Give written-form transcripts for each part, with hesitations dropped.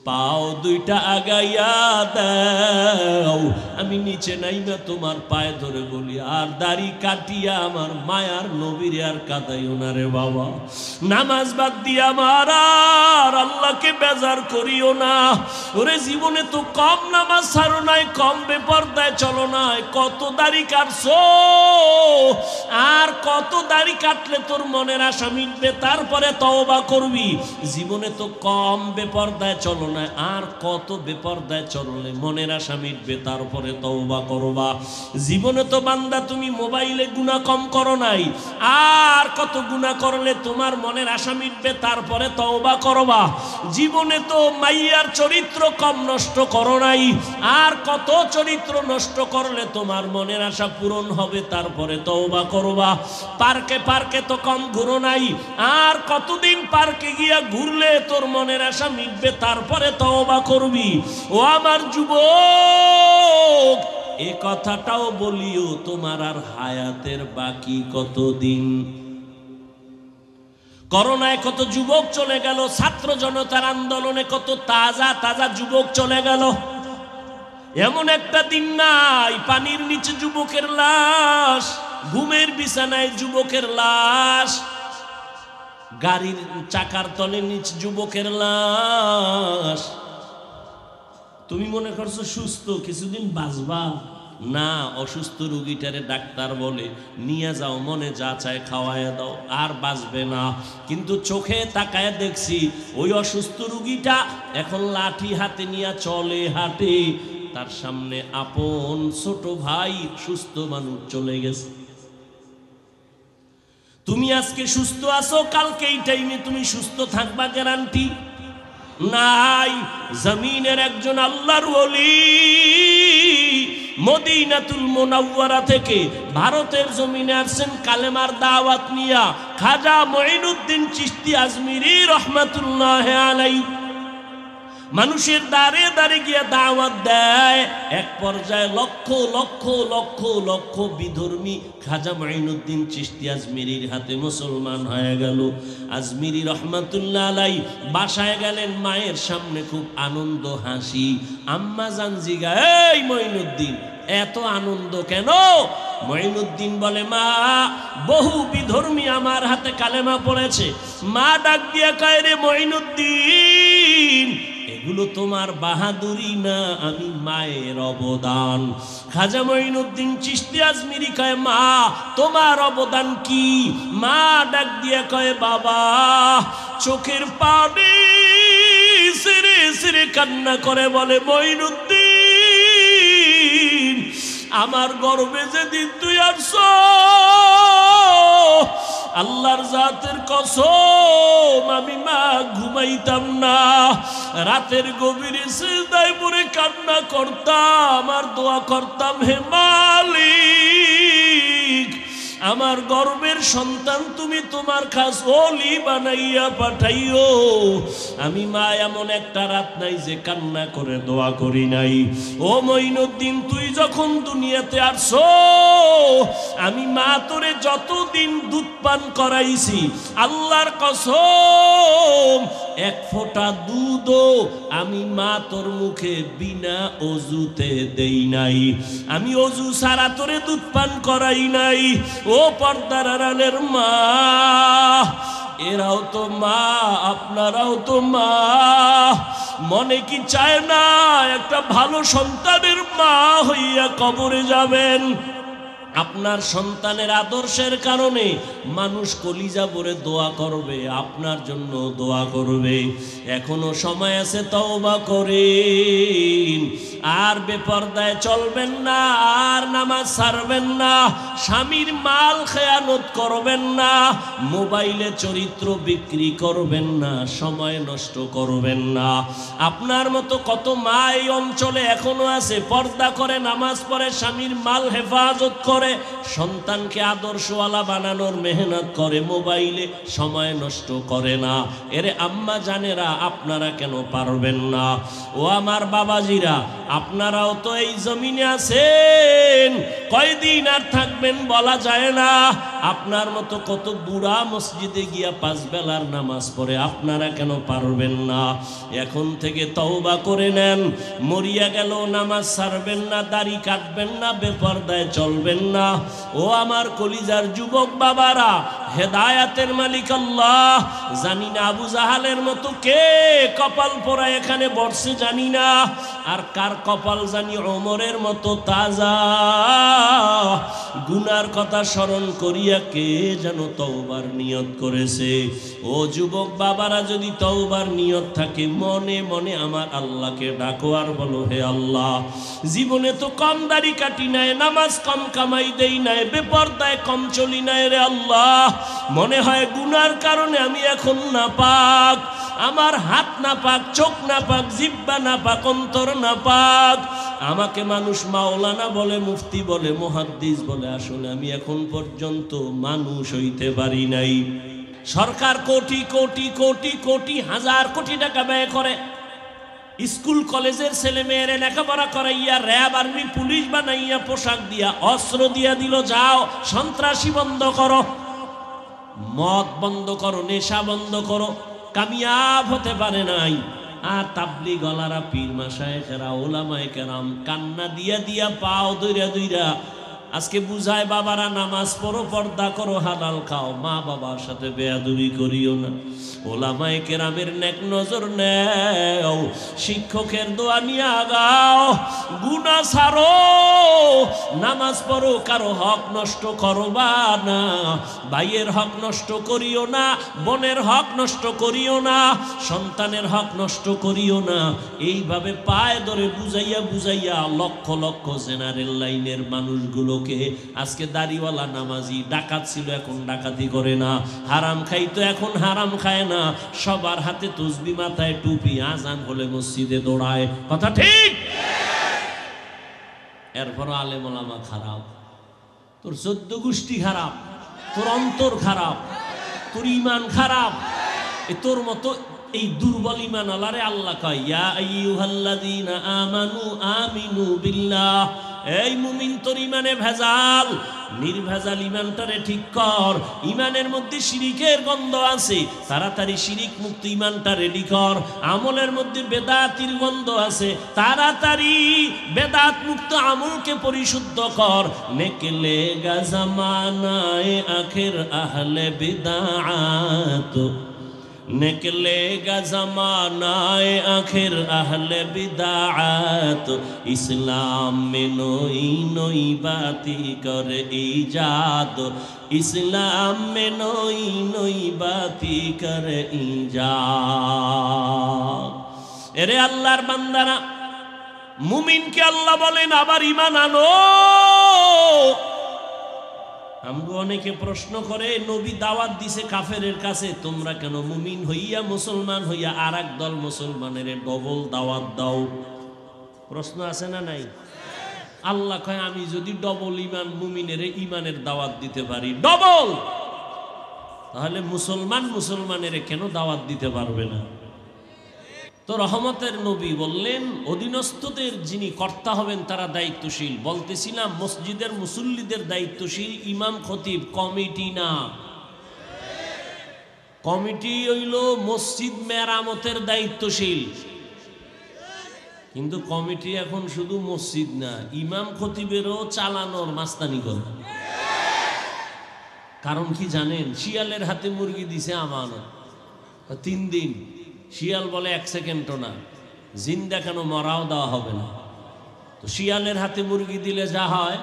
পাও দুইটা আগাইয়া দাও, আমি নিচে নাইমা তোমার পায়ে ধরে বলি, আর দাড়ি কাটিয়া আমার মায়ার নবীর আর কাঁদাইও না রে বাবা। নামাজ বাদ দিয়া আমার আর আল্লাহকে বেজার করিও না। ওরে জীবনে তো কম নামাজ ছাড়ো নাই, কম বেপরদায় চলো নাই, কত দাড়ি কাটছো, আর কত দাড়ি কাটলে তোর মনের আশা মিটবে, তারপরে তওবা করবি। জীবনে তো কম বেপরদায় চলো না, আর কত বেপরদায় চললে মনের আশা মিটবে, তারপরে তওবা করবা। জীবনে তো বান্দা তুমি মোবাইলে গুনাহ কম করো নাই, আর কত গুনাহ করলে তোমার মনের আশা মিটবে, তারপরে তওবা করবা। জীবনে তো মাইয়ার চরিত্র কম নষ্ট করো নাই, আর কত চরিত্র নষ্ট করলে তোমার মনের আশা পূরণ হবে, তারপরে তওবা করবা। পার্কে পার্কে তো কম ঘুরো নাই, আর কতদিন পার্কে গিয়া ঘুরলে তোর মনের আশা মিটবে, তারপরে তওবা করবি। ও আমার যুবক, এ কথাটাও বলিও, তোমার আর হায়াতের বাকি কতদিন। করোনায় কত যুবক চলে গেল, ছাত্র জনতার আন্দোলনে কত তাজা তাজা যুবক চলে গেল। এমন একটা দিন নাই পানির নিচে যুবকের লাশ, ঘুমের বিছানায় যুবকের লাশ, গাড়ির চাকার তলে নিচে যুবকের লাশ। তুমি মনে করছো সুস্থ, কিছুদিন বাঁচবা না। অসুস্থ রোগীটারে ডাক্তার বলে নিয়ে যাও, মনে যা চায় খাওয়ায় দাও, আর বাঁচবে না। কিন্তু চোখে তাকায় দেখছি ওই অসুস্থ রোগীটা এখন লাঠি হাতে নিয়ে চলে হাঁটে, তার সামনে আপন ছোট ভাই সুস্থ মানুষ চলে গেছে। তুমি আজকে সুস্থ আছো, কালকে এই টাইমে তুমি সুস্থ থাকবা গ্যারান্টি নাই। জমিনের একজন আল্লাহর ওলি মদিনাতুল মুনাওয়ারা থেকে ভারতের জমিনে আসছেন কালেমার দাওয়াত নিয়া, খাজা মঈনুদ্দিন চিশতি আজমিরি রহমাতুল্লাহ আলাইহি। মানুষের দ্বারে দ্বারে গিয়ে দাওয়াত দেয়। এক পর্যায়ে লক্ষ লক্ষ লক্ষ লক্ষ বিধর্মী খাজা মঈনুদ্দিন চিশতি আজমিরির হাতে মুসলমান হয়ে গেল। আজমিরি রহমাতুল্লাহ আলাইহি বাসায় গেলেন, মায়ের সামনে খুব আনন্দ হাসি। আম্মা জান জিগা, এই মঈনুদ্দিন এত আনন্দ কেন? মঈনুদ্দিন বলে, মা বহু বিধর্মী আমার হাতে কালেমা পড়েছে। মা ডাক দিয়া কয়, রে মঈনুদ্দিন এগুলো তোমার বাহাদুরি না, আমি মায়ের অবদান। খাজা মঈনুদ্দিন চিশতি আজমিরি কয়, মা তোমার অবদান কি? মা ডাক দিয়া কয়, বাবা চোখের পানি সিরে সিরে কান্না করে বলে, মঈনুদ্দিন আমার গর্বে যেদিন তুই আসছো, আল্লাহর জাতের কসম আমি মা ঘুমাইতাম না, রাতের গভীরে সিজদায় পড়ে কান্না করতাম আর দোয়া করতাম, হে মালিক আমার গর্বের সন্তান তুমি তোমার খাস ওলি বানাইয়া পাঠাইও। আমি মা এমন একটা রাত নাই যে কান্না করে দোয়া করি নাই। ও মঈনুদ্দিন তুই যখন দুনিয়াতে আসছো, আমি মা তোরে যতদিন দুধ পান করাইছি, আল্লাহর কসম এক ফোঁটা দুধও আমি মা তোর মুখে বিনা অজুতে দেই নাই। আমি অজু ছাড়া তোরে দুধ পান করাই নাই। ও পর্দার আড়ালের মা, এরাও তো মা, আপনারাও তো মা। মনে কি চায় না একটা ভালো সন্তানের মা হইয়া কবরে যাবেন? আপনার সন্তানের আদর্শের কারণে মানুষ কলিজা ভরে দোয়া করবে, আপনার জন্য দোয়া করবে। এখনো সময় আছে, তওবা করেন। আর বেপরদায় চলবেন না, আর নামাজ ছাড়বেন না, স্বামীর মাল খেয়ানত করবেন না, মোবাইলে চরিত্র বিক্রি করবেন না, সময় নষ্ট করবেন না। আপনার মতো কত মা এই অঞ্চলে এখনো আছে, পর্দা করে, নামাজ পড়ে, স্বামীর মাল হেফাজত করে, সন্তানকে আদর্শওয়ালা বানানোর মেহনত করে, মোবাইলে সময় নষ্ট করে না। এরে আম্মা জানেরা, আপনারা কেন পারবেন না? ও আমার বাবাজিরা, আপনারাও তো এই জমিনে আছেন, কয়দিন আর থাকবেন বলা যায় না। আপনার মতো কত বুড়া মসজিদে গিয়া 5 বেলার নামাজ পড়ে, আপনারা কেন পারবেন না? এখন থেকে তওবা করে নেন। মরিয়া গেল নামাজ ছাড়বেন না, দাড়ি কাটবেন না, বেপরদায় চলবেন না। ও আমার কলিজার যুবক বাবারা, হেদায়াতের মালিক আল্লাহ। জানি না আবু জাহালের মতো কে কপাল পোড়া এখানে বসে জানি না, আর কার কপাল জানি ওমরের মতো তাজা। গুনার কথা স্মরণ করিয়া কে যেন তওবার নিয়ত করেছে। ও যুবক বাবারা, যদি তওবার নিয়ত থাকে, মনে মনে আমার আল্লাহকে ডাকো আর বলো, হে আল্লাহ, জীবনে তো কম দাড়ি কাটি নাই, নামাজ কম কামাই দেই নাই, বেপরদায় কম চলি নাই রে আল্লাহ। মনে হয় গুনার কারণে আমি এখন নাপাক, আমার হাত নাপাক, চোখ নাপাক, জিহ্বা নাপাক, অন্তর নাপাক। আমাকে মানুষ মাওলানা বলে, মুফতি বলে, মুহাদ্দিস বলে, আসলে আমি এখন পর্যন্ত মানুষ হইতে পারি নাই। সরকার কোটি কোটি কোটি কোটি হাজার কোটি টাকা ব্যয় করে স্কুল কলেজের ছেলে মেয়েরে লেখাপড়া করাইয়া র্যাব আর্মি পুলিশ বানাইয়া পোশাক দিয়া অস্ত্র দিয়া দিল, যাও সন্ত্রাসী বন্ধ করো, মদ বন্ধ করো, নেশা বন্ধ করো। কামিয়াব হতে পারে নাই। আর তাবলিগ গলারা, পীর মাশায়েখেরা, ওলামায়ে কেরাম কান্না দিয়া দিয়া পাও দইরা দইরা আজকে বুঝায়, বাবারা নামাজ পড়ো, পর্দা করো, হালাল খাও, মা বাবার সাথে বেয়াদবি করিও না, ওলামায়ে কেরামের নেক নজর নেও, শিক্ষকের দোয়া নিয়ে আগাও, গুনাহ ছাড়ো, নামাজ পড়ো, কারো হক নষ্ট করবা না, ভাইয়ের হক নষ্ট করিও না, বোনের হক নষ্ট করিও না, সন্তানের হক নষ্ট করিও না। এইভাবে পায়ে ধরে বুঝাইয়া বুঝাইয়া লক্ষ লক্ষ জেনারেল লাইনের মানুষগুলো আজকে দাড়িওয়ালা নামাজি, ডাকাত ছিল এখন ডাকাতি করে না, হারাম খাইতো এখন হারাম খায় না, সবার হাতে তসবি, মাথায় টুপি, আজান হলে মসজিদে দৌড়ায়। কথা ঠিক? এরপর আলেম ওলামা খারাপ, তোর 14 গোষ্ঠী খারাপ, তোর অন্তর খারাপ, তোর ঈমান খারাপ। তোর মতো এই দুর্বল ঈমান আল্লাহরে আল্লাহ কয়, ইয়া আইয়ুহাল্লাযীনা আমানু আমিনু বিল্লাহ। এই মুমিন, তোর ইমানে ভেজাল, নির্ভেজাল ইমানটারে ঠিক কর। ইমানের মধ্যে শিরিকের গন্ধ আছে, তাড়াতাড়ি শিরিক মুক্ত ইমানটা রেডি কর। আমলের মধ্যে বেদাতির গন্ধ আছে, তাড়াতাড়ি বেদাত মুক্ত আমলকে পরিশুদ্ধ কর। নেকলে গা জামানায়ে আখির আহলে বিদআত, निकलेगा ज़मानाए आखिर अहले बिदाअत, इस्लाम में नई नई बाती कर ईजाद, इस्लाम में नई नई बाती कर ईजाद। एरे अल्लाहर बंदारा, मुमिन के अल्लाह बोलेन आबार ईमान आनो। আমগো অনেকে প্রশ্ন করে, নবী দাওয়াত দিছে কাফেরের কাছে, তোমরা কেন মুমিন হইয়া মুসলমান হইয়া আরেক দল মুসলমানের ডবল দাওয়াত দাও? প্রশ্ন আছে না নাই? আল্লাহ কয়, আমি যদি ডবল ইমান মুমিনের ইমানের দাওয়াত দিতে পারি ডবল, তাহলে মুসলমান মুসলমানের কেন দাওয়াত দিতে পারবে না? তো রহমতের নবী বললেন, অধীনস্থদের যিনি কর্তা হবেন তারা দায়িত্বশীল। বলতেছিলাম মসজিদের মুসল্লিদের দায়িত্বশীল ইমাম খতিব, কমিটি না। কমিটি হইল মসজিদ মেরামতের দায়িত্বশীল, কিন্তু কমিটি এখন শুধু মসজিদ না, ইমাম খতিবেরও চালানোর মাস্তানি করে। কারণ কি জানেন? শিয়ালের হাতে মুরগি দিছে আমানত, 3 দিন। শিয়াল বলে 1 সেকেন্ডও না, জিন্দা কেন, মরাও দেওয়া হবে না। তো শিয়ালের হাতে মুরগি দিলে যা হয়,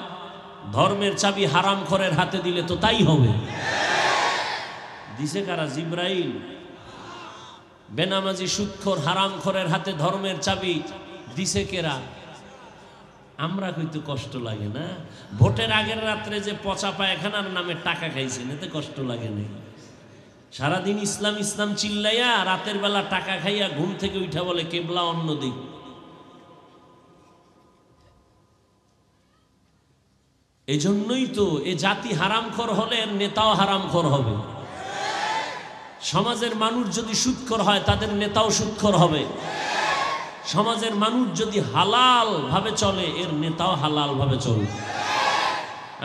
ধর্মের চাবি হারামখোরের হাতে দিলে তো তাই হবে। দিছে কারা? জিব্রাইল। বেনামাজি সুদখোর হারামখোরের হাতে ধর্মের চাবি দিছে কেরা? আমরা কইতে কষ্ট লাগে না? ভোটের আগের রাত্রে যে পচা পায়খানার নামে টাকা খাইছেন, এতে কষ্ট লাগে না? সারাদিন ইসলাম ইসলাম চিল্লাইয়া রাতের বেলা টাকা খাইয়া ঘুম থেকে উঠা বলে কেবলা অন্যদিক। এই জন্যই তো এ জাতি হারামখোর হলে এর নেতাও হারামখোর হবে। সমাজের মানুষ যদি সুদখোর হয়, তাদের নেতাও সুদখোর হবে। সমাজের মানুষ যদি হালাল ভাবে চলে, এর নেতাও হালাল ভাবে চলবে।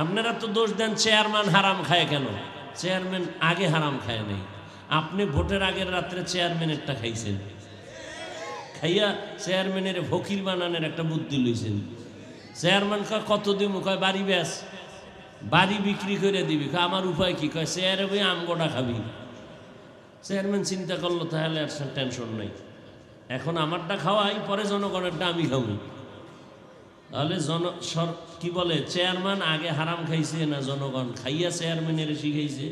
আপনারা তো দোষ দেন চেয়ারম্যান হারাম খায় কেন? চেয়ারম্যান আগে হারাম খায় নাই, আপনি ভোটের আগের রাত্রে চেয়ারম্যানেরটা খাইছেন, খাইয়া চেয়ারম্যানের ফকির বানানোর একটা বুদ্ধি লইছেন। চেয়ারম্যান কয় কত দিব? কয় বাড়ি ব্যাস, বাড়ি বিক্রি করে দিবি। আমার উপায় কি? কয় চেয়ারে বই আমগোটা খাবি। চেয়ারম্যান চিন্তা করলো তাহলে আর টেনশন নাই, এখন আমারটা খাওয়াই, পরে জনগণেরটা আমি খাবো। তাহলে কি বলে, চেয়ারম্যান আগে হারাম খাইছে না জনগণ খাইয়া চেয়ারম্যানের শিখাইছে?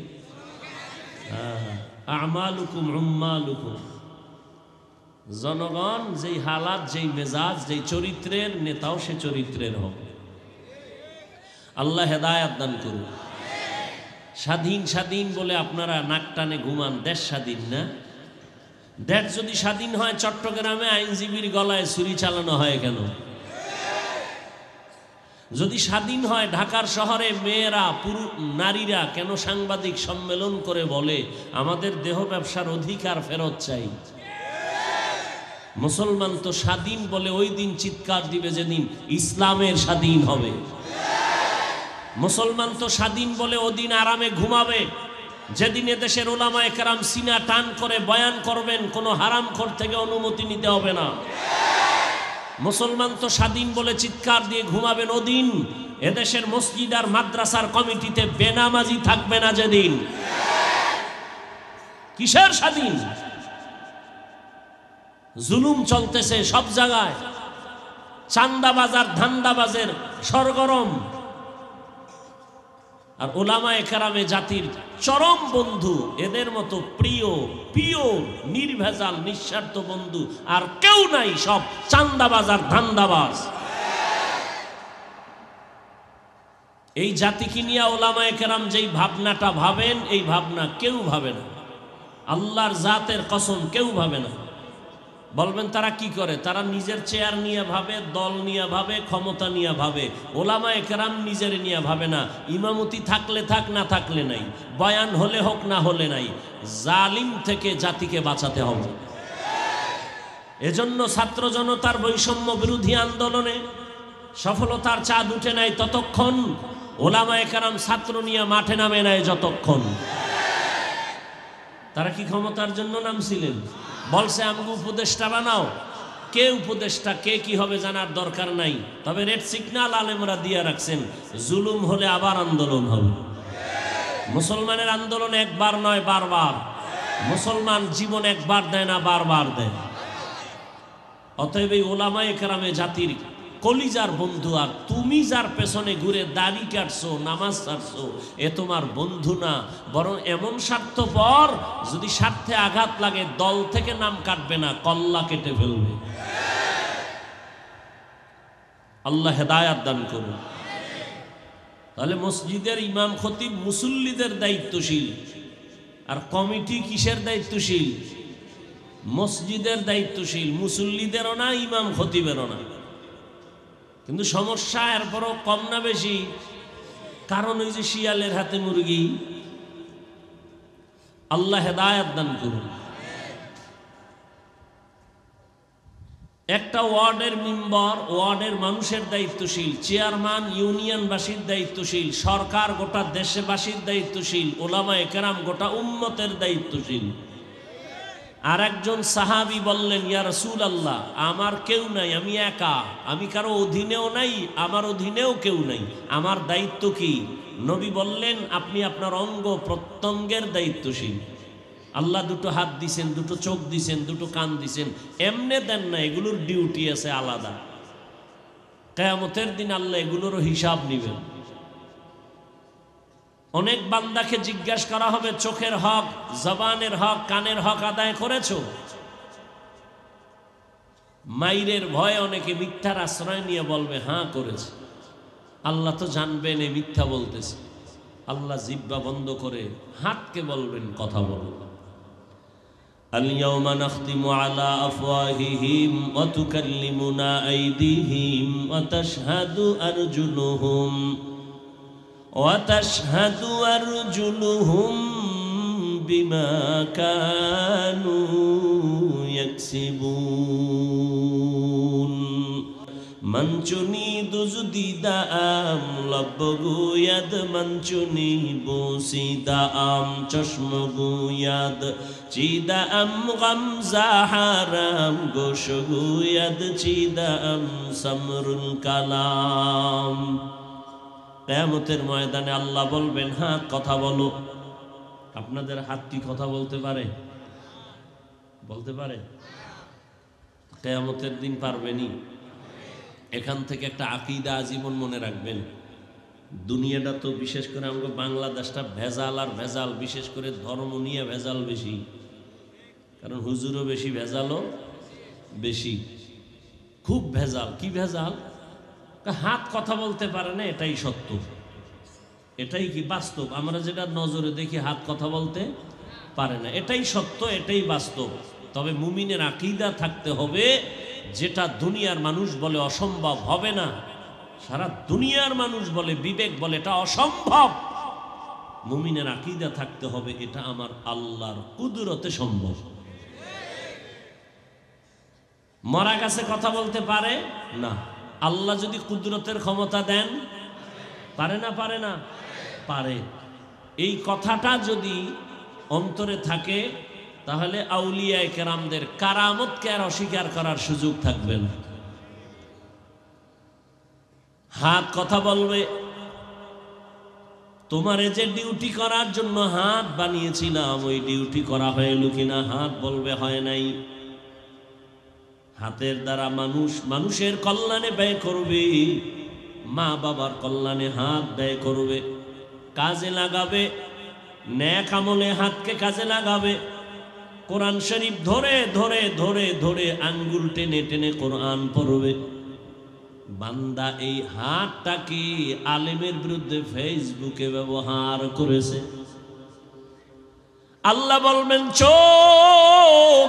আমালুকুম উম্মালুকুম। জনগণ যেই হালাত, যেই মেজাজ, যেই চরিত্রের, নেতাও সে চরিত্রের হবে। আল্লাহ হেদায়াত দান করুন। স্বাধীন স্বাধীন বলে আপনারা নাক টানে ঘুমান, দেশ স্বাধীন না? দেশ যদি স্বাধীন হয়, চট্টগ্রামে আইনজীবীর গলায় ছুরি চালানো হয় কেন? যদি স্বাধীন হয়, ঢাকার শহরে মেয়েরা, নারীরা কেন সাংবাদিক সম্মেলন করে বলে আমাদের দেহ ব্যবসার অধিকার ফেরত চাই? মুসলমান তো স্বাধীন বলে ওই দিন চিৎকার দিবে যেদিন ইসলামের স্বাধীন হবে। মুসলমান তো স্বাধীন বলে ওদিন আরামে ঘুমাবে যেদিন এদেশের উলামায়ে কেরাম সিনা টান করে বয়ান করবেন, কোনো হারামখোর থেকে অনুমতি নিতে হবে না। মুসলমান তো স্বাধীন বলে চিৎকার দিয়ে ঘুমাবেন ওদিন এদেশের মসজিদ আর মাদ্রাসার কমিটিতে বেনামাজি থাকবে না যেদিন। কিসের স্বাধীন? জুলুম চলতেছে সব জায়গায়, চান্দাবাজার ধান্দাবাজের সরগরম। আর উলামায়ে কেরামে জাতির চরম বন্ধু, এদের মতো প্রিয় পিওর নির্ভেজাল নিঃস্বার্থ বন্ধু আর কেউ নাই, সব চান্দাবাজার ধান্দাবাজ। এই জাতিকে নিয়ে উলামায়ে কেরাম যেই ভাবনাটা ভাবেন, এই ভাবনা কেউ ভাবে না। আল্লাহর জাতের কসম কেউ ভাবে না। বলবেন তারা কি করে? তারা নিজের চেয়ার নিয়ে ভাবে, দল নিয়ে ভাবে, ক্ষমতা নিয়ে ভাবে। উলামায়ে কেরাম নিজের নিয়ে ভাবে না। ইমামতি থাকলে থাক, না থাকলে নাই, বয়ান হলে হোক না হলে নাই, জালিম থেকে জাতিকে বাঁচাতে হবে। এজন্য ছাত্র জনতার বৈষম্য বিরোধী আন্দোলনে সফলতার চাঁদ উঠে নাই ততক্ষণ, উলামায়ে কেরাম ছাত্র নিয়ে মাঠে নামে নাই যতক্ষণ। তারা কি ক্ষমতার জন্য নামছিলেন? বলছে আমাকে উপদেষ্টা বানাও। কে উপদেষ্টা, কে কি হবে জানার দরকার নাই, তবে রেড সিগন্যাল আলেমরা দিয়ে রাখছেন, জুলুম হলে আবার আন্দোলন হবে। মুসলমানের আন্দোলন একবার নয়, বারবার। মুসলমান জীবন একবার দেয় না, বারবার দেয়। অতএব এই উলামায়ে কেরামে জাতির কলিজার বন্ধু, আর তুমি যার পেছনে ঘুরে দাড়ি কাটছো, নামাজ ছাড়ছো, এ তোমার বন্ধু না, বরং এমন স্বার্থপর, যদি স্বার্থে আঘাত লাগে দল থেকে নাম কাটবে না, কল্লা কেটে ফেলবে। আল্লাহ হেদায়াত দান করুন। তাহলে মসজিদের ইমাম খতিব মুসল্লিদের দায়িত্বশীল, আর কমিটি কিসের দায়িত্বশীল? মসজিদের দায়িত্বশীল, মুসল্লিদেরও না, ইমাম খতিবেরও না। কিন্তু সমস্যা এরপরও কম না বেশি? কারণ ওই যে শিয়ালের হাতে মুরগি। আল্লাহ হেদায়াত দান করুন। একটা ওয়ার্ডের মেম্বার, ওয়ার্ডের মানুষের দায়িত্বশীল, চেয়ারম্যান ইউনিয়নবাসীর দায়িত্বশীল, সরকার গোটা দেশবাসীর দায়িত্বশীল, উলামায়ে কেরাম গোটা উম্মতের দায়িত্বশীল। আর একজন সাহাবী বললেন, ইয়া রাসূলুল্লাহ, আমার কেউ নাই, আমি একা, আমি কারো অধীনেও নাই, আমার অধীনেও কেউ নাই, আমার দায়িত্ব কি? নবী বললেন, আপনি আপনার অঙ্গ প্রত্যঙ্গের দায়িত্বশীল। আল্লাহ দুটো হাত দিছেন, দুটো চোখ দিছেন, দুটো কান দিছেন, এমনে দেন না, এগুলোর ডিউটি আছে আলাদা। কিয়ামতের দিন আল্লাহ এগুলোরও হিসাব নেবেন। অনেক বান্দাকে জিজ্ঞাসা করা হবে, চোখের হক, জবানের হক, কানের হক আদায় করেছো? মাইরের ভয়ে অনেকে মিথ্যার আশ্রয় নিয়ে বলবে হ্যাঁ করেছে। আল্লাহ তো জানবেন এ মিথ্যা বলতেছে। আল্লাহ জিহ্বা বন্ধ করে হাতকে বলবেন কথা বলো। اليوم نختم على أفواههم وتكلمنا أيديهم وتشهد أرجلهم بما كانوا يكسبون मंचुनी दुजुदीदा आम लब्बगुयाद मंचुनी बोसीदा आम चश्मगुयाद चीदा आम गमजा हाराम गोशगुयाद चीदा आम समरुल कलाम। कियामतेर मयदाने अल्लाह बोलबेन हाथ कथा बोलो। আপনাদের হাত কি কথা বলতে পারে? বলতে পারে? কিয়ামতের দিন পারবেনি। এখান থেকে একটা আকীদা আজীবন মনে রাখবেন। দুনিয়াটা তো বিশেষ করে আমাদের বাংলাদেশটা ভেজাল আর ভেজাল, বিশেষ করে ধর্ম নিয়ে ভেজাল বেশি, কারণ হুজুরও বেশি, ভেজালও বেশি, খুব ভেজাল। কি ভেজাল? হাত কথা বলতে পারে না, এটাই সত্য, এটাই কি বাস্তব। আমরা যেটা নজরে দেখি হাত কথা বলতে পারে না, এটাই সত্য, এটাই বাস্তব। তবে মুমিনের আকীদা থাকতে হবে, যেটা দুনিয়ার মানুষ বলে অসম্ভব, হবে না, সারা দুনিয়ার মানুষ বলে, বিবেক বলে এটা অসম্ভব, মুমিনের আকীদা থাকতে হবে এটা আমার আল্লাহর কুদরতে সম্ভব। মরা গাছে কথা বলতে পারে না, আল্লাহ যদি কুদরতের ক্ষমতা দেন, পারে না? পারে না? পারে। এই কথাটা যদি অন্তরে থাকে তাহলে আউলিয়ায়ে কেরামদের কারামতকে আর অস্বীকার করার সুযোগ থাকবে না। হাত কথা বলবে। তোমারে যে ডিউটি করার জন্য হাত বানিয়েছিলাম, ওই ডিউটি করা হলো কিনা? হাত বলবে হয় নাই। হাতের দ্বারা মানুষের কল্যাণে ব্যয় করবে, মা বাবার কল্যাণে হাত ব্যয় করবে, কাজে লাগাবে, নেক আমলে হাতকে কাজে লাগাবে, কোরআন শরীফ ধরে ধরে ধরে ধরে আঙ্গুল টেনে টেনে কোরআন পড়বে। বান্দা এই হাতটাকে আলেমের বিরুদ্ধে ফেসবুকে ব্যবহার করেছে। আল্লাহ বলবেন চোখ,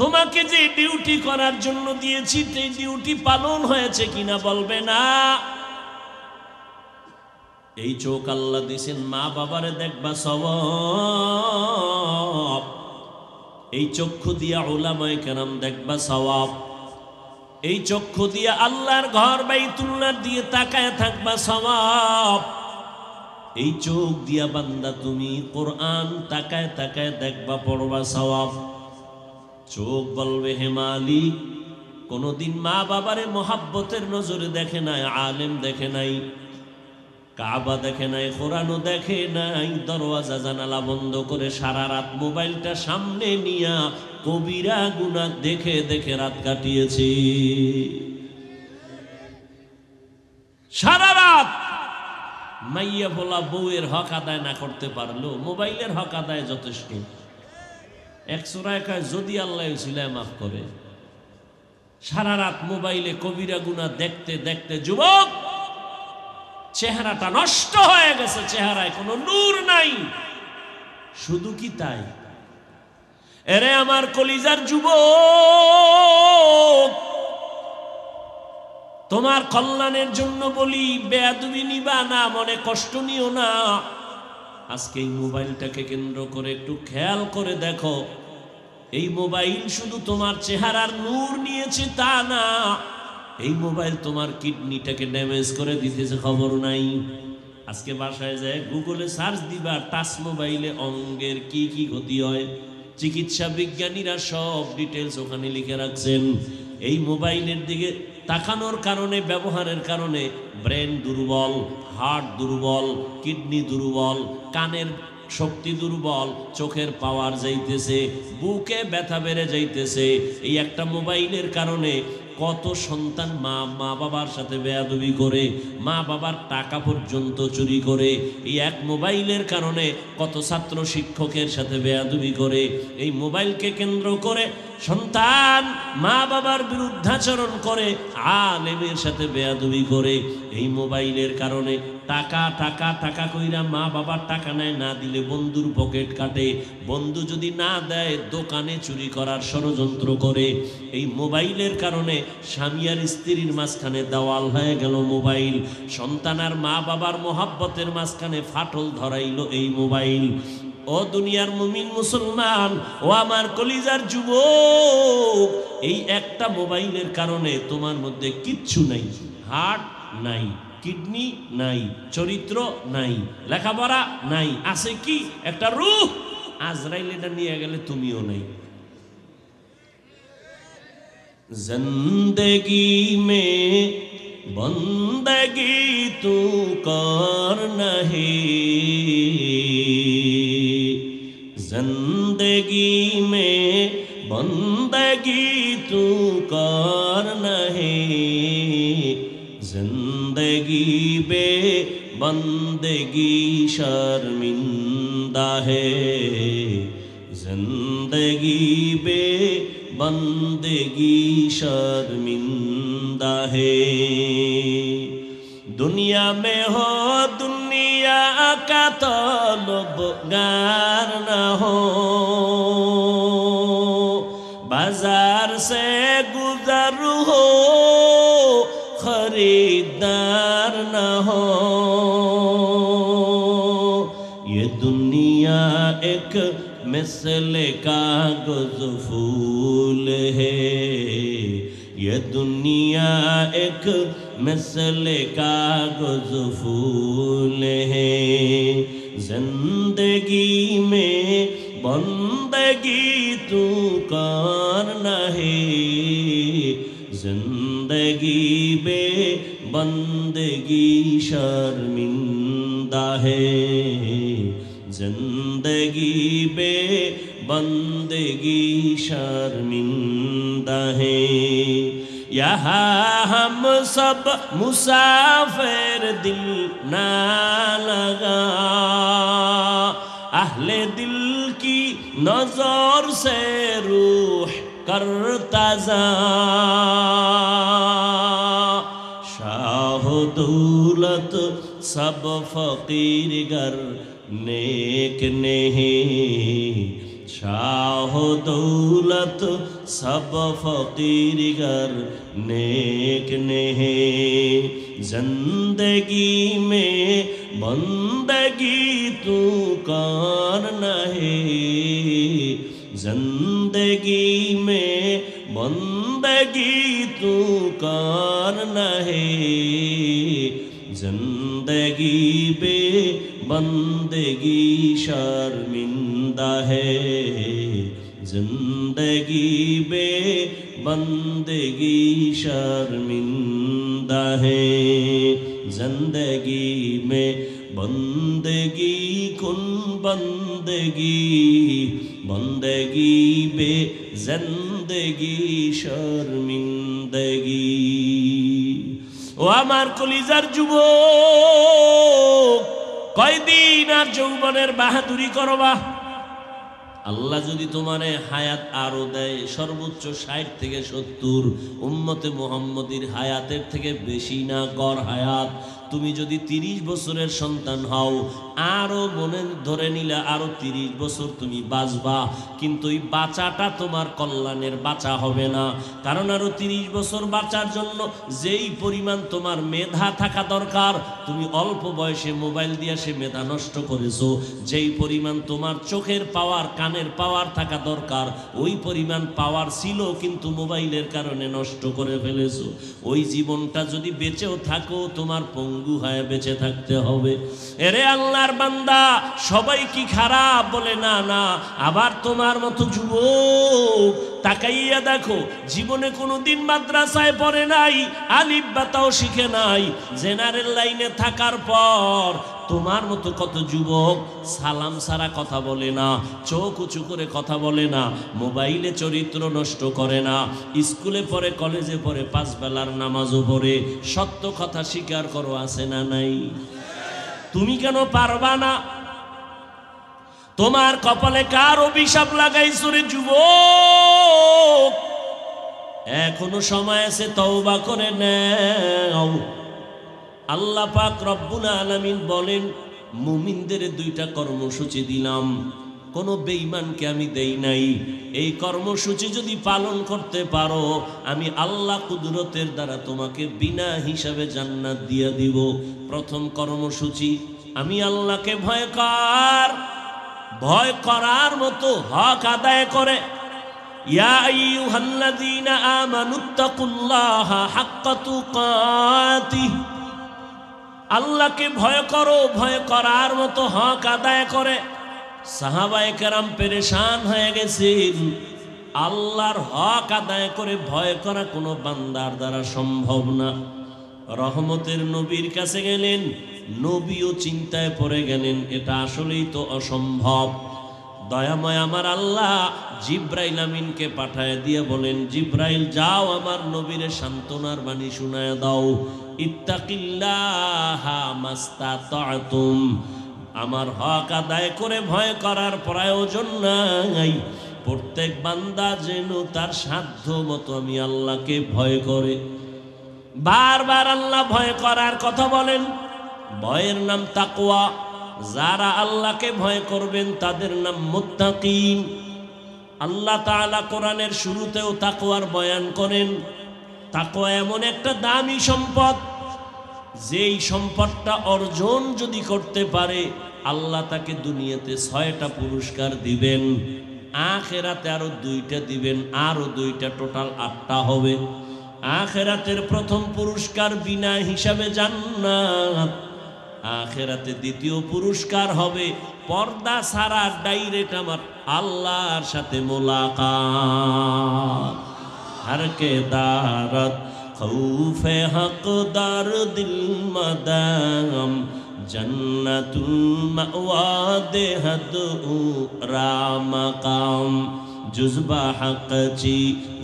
তোমাকে যে ডিউটি করার জন্য দিয়েছি সেই ডিউটি পালন হয়েছে কিনা? বলবে না। এই চোখ আল্লাহ দিয়েছেন মা বাবারে দেখবা সওয়াব, এই চক্ষু দিয়া উলামায়ে কেরাম দেখবা সওয়াব, এই চক্ষু দিয়া আল্লাহর ঘর বাইতুল্লাহ দিয়ে তাকায় থাকবা সওয়াব, এই চোখ দিয়া বান্দা তুমি কোরআন তাকায় তাকায় দেখবা পড়বা সওয়াব। চোখ বলবে হে মালিক, কোনদিন মা বাবারে মোহাব্বতের নজরে দেখে নাই, আলেম দেখে নাই, কাবা দেখে নাই, কোরআনও দেখে নাই, দরওয়াজা জানালা বন্ধ করে সারা রাত মোবাইলটা সামনে নিয়া কবিরা গুনাহ দেখে দেখে রাত কাটিয়েছে। সারা রাত মাইয়া বলা বউয়ের হক আদায় না করতে পারলো, মোবাইলের হক আদায় যথেষ্ট। এক সূরায় কয় যদি আল্লাহ উসিলায় মাফ করে। সারা রাত মোবাইলে কবিরা গুনাহ দেখতে দেখতে যুবক চেহারাটা নষ্ট হয়ে গেছে, চেহারায় কোনো নূর নাই। শুধু কি তাই? এরে আমার কলিজার যুবক, তোমার কল্যাণের জন্য বলি, বেয়াদবি নিবা না, মনে কষ্ট নিও না। আজকে এই মোবাইলটাকে কেন্দ্র করে একটু খেয়াল করে দেখো, এই মোবাইল শুধু তোমার চেহারার নূর নিয়েছে তা না, এই মোবাইল তোমার কিডনিটাকে ড্যামেজ করে দিতেছে, খবর নাই। আজকে বাসায় যায় গুগলে সার্চ দিবা, টাচ মোবাইলে অঙ্গের কি কি ক্ষতি হয়, চিকিৎসা বিজ্ঞানীরা সব ডিটেলস ওখানে লিখে রাখছেন। এই মোবাইলের দিকে তাকানোর কারণে, ব্যবহারের কারণে ব্রেন দুর্বল, হার্ট দুর্বল, কিডনি দুর্বল, কানের শক্তি দুর্বল, চোখের পাওয়ার যাইতেছে, বুকে ব্যথা বেড়ে যাইতেছে। এই একটা মোবাইলের কারণে কত সন্তান মা বাবার সাথে বেয়াদবি করে, মা বাবার টাকা পর্যন্ত চুরি করে। এই এক মোবাইলের কারণে কত ছাত্র শিক্ষকের সাথে বেয়াদবি করে। এই মোবাইলকে কেন্দ্র করে সন্তান মা বাবার বিরুদ্ধাচরণ করে, আলেমের সাথে বেয়াদবি করে। এই মোবাইলের কারণে টাকা টাকা টাকা কইরা মা বাবার টাকা নেয়, না দিলে বন্ধুর পকেট কাটে, বন্ধু যদি না দেয় দোকানে চুরি করার ষড়যন্ত্র করে। এই মোবাইলের কারণে স্বামী আর স্ত্রীর মাঝখানে দেওয়াল হয়ে গেল মোবাইল, সন্তান আর মা বাবার মোহাব্বতের মাঝখানে ফাটল ধরাইল এই মোবাইল। ও দুনিয়ার মুমিন মুসলমান, ও আমার কলিজার যুবক, এই একটা মোবাইলের কারণে তোমার মধ্যে কিচ্ছু নাই। হার্ট নাই, কিডনি নাই, চরিত্র নাই, লেখাপড়া নাই, আছে কি একটা রূহ। আজরাইল এটা নিয়ে গেলে তুমিও নাই। जिंदगी में बंदगी तू कर नहीं, जिंदगी में बंदगी तू कर नहीं, जिंदगी बे बंदगी शर्मिंदा है, जिंदगी बे बंदगी शर्मिंदा है। दुनिया में हो दुनिया का तलबगार न हो, बाजार से गुजर हो खरीदार न हो। ये दुनिया एक मिसले कागज फूल है, ये दुनिया एक मिसले कागज फूल है, जिंदगी में बंदगी तू करना है, जिंदगी बे बंदगी शर्मिंदा है, जिंदगी बे बंदगी शर्मिंदा है। यहाँ हम सब मुसाफिर दिल ना लगा, अहले दिल की नजर से रूह करता जा, शाह दौलत सब फकीर गर नेक नहीं, शाह दौलत सब फकीर गर नेक नहीं, जिंदगी में बंदगी तू करना है, जिंदगी में बंदगी तू करना है, जिंदगी बे बंदगी शर्मिंदा है, जिंदगी बे बंदगी शर्मिंदा है, जिंदगी में बंदगी कुन बंदगी, बंदगी बे जिंदगी शर्मिंदगी। ও আমার কলিজার যুবক, কয়দিন আর যৌবনের বাহাদুরি করবা? আল্লাহ যদি তোমারে হায়াত আরো দেয়, সর্বোচ্চ 60 থেকে 70, উম্মতে মুহাম্মদীর হায়াতের থেকে বেশি না গড় হায়াত। তুমি যদি 30 বছরের সন্তান হও, আরো মনে ধরে নিলে আরো 30 বছর তুমি বাঁচবা, কিন্তু এই বাঁচাটা তোমার কল্যাণের বাঁচা হবে না। কারণ আরো 30 বছর বাঁচার জন্য যেই পরিমাণ তোমার মেধা থাকা দরকার, তুমি অল্প বয়সে মোবাইল দিয়ে সে মেধা নষ্ট করেছো। যেই পরিমাণ তোমার চোখের পাওয়ার, কানের পাওয়ার থাকা দরকার, ওই পরিমাণ পাওয়ার ছিল কিন্তু মোবাইলের কারণে নষ্ট করে ফেলেছো। ওই জীবনটা যদি বেঁচেও থাকো, তোমার পঙ্গু হয়ে বেঁচে থাকতে হবে। এরে আল্লাহর বান্দা, সবাই কি খারাপ? বলে না না। আবার তোমার মতো যুবক তাকাইয়া দেখো, জীবনে কোনোদিন মাদ্রাসায় পড়ে নাই, আলিফ বাতাও শিখে নাই, জেনারেল লাইনে থাকার পর তোমার মতো কত যুবক সালাম ছাড়া কথা বলে না, চোখ উঁচু করে কথা বলে না, মোবাইলে চরিত্র নষ্ট করে না, স্কুলে পড়ে, কলেজে পড়ে, 5 বেলার নামাজও পড়ে। সত্য কথা স্বীকার করো, আছে না নাই? তুমি কেন পারবা না? তোমার কপালে কার অভিশাপ লাগাইছো রে যুবক? এখনো সময় আছে, তওবা করে নাও। আল্লাহ পাক রব্বুল আলামিন বলেন, মুমিনদের 2টা কর্মসূচি দিলাম, কোনো বেঈমানকে আমি দেই নাই। এই কর্মসূচি যদি পালন করতে পারো, আমি আল্লাহ কুদরতের দ্বারা তোমাকে বিনা হিসাবে জান্নাত দিয়ে দিব। প্রথম কর্মসূচি, আমি আল্লাহকে ভয় কর। ভয় করার মতো হক আদায় করে। ইয়া আইয়ুহাল্লাযীনা আমানুত্তাকুল্লাহা হাক্কা তুকাতিহ, আল্লাহকে ভয় করো, ভয় করার মতো হক আদায় করে। সাহাবায়ে কেরাম পেরেশান হয়ে গেছেন, আল্লাহর হক আদায় করে ভয় করা কোনো বান্দার দ্বারা সম্ভব না। রহমতের নবীর কাছে গেলেন, নবীও চিন্তায় পড়ে গেলেন, এটা আসলেই তো অসম্ভব। দয়াময় আমার আল্লাহ জিব্রাইল আমিনকে পাঠায় দিয়ে বলেন, জিব্রাইল যাও আমার নবীরে সান্ত্বনার বাণী শোনায় দাও, ইত্তাকিল্লাহা মাস্তাতাতুম, আমার হক আদায় করে ভয় করার প্রয়োজন নাই। প্রত্যেক বান্দা যেন তার সাধ্য মতো আমি আল্লাহকে ভয় করে। বারবার আল্লাহ ভয় করার কথা বলেন। ভয়ের নাম তাকওয়া। যারা আল্লাহকে ভয় করবেন তাদের নাম মুত্তাকিন। আল্লাহ তাআলা কোরআনের শুরুতেও তাকওয়ার বয়ান করেন। তাকওয়া এমন একটা দামি সম্পদ, যেই সম্পদটা অর্জন যদি করতে পারে আল্লাহ তাকে দুনিয়াতে 6টা পুরস্কার দিবেন, আখিরাতে আরো 2টা দিবেন, আরো 2টা, টোটাল 8টা হবে। আখিরাতের প্রথম পুরস্কার বিনা হিসাবে জান্নাত। আখিরাতে দ্বিতীয় পুরস্কার হবে পর্দা ছাড়া ডাইরেক্ট আমার আল্লাহর সাথে মোলাকাত। हर के दारत खौफे हकदार दिल मदाम जन्नतुल मअवा देहद रामकाम जुज़बा हक ची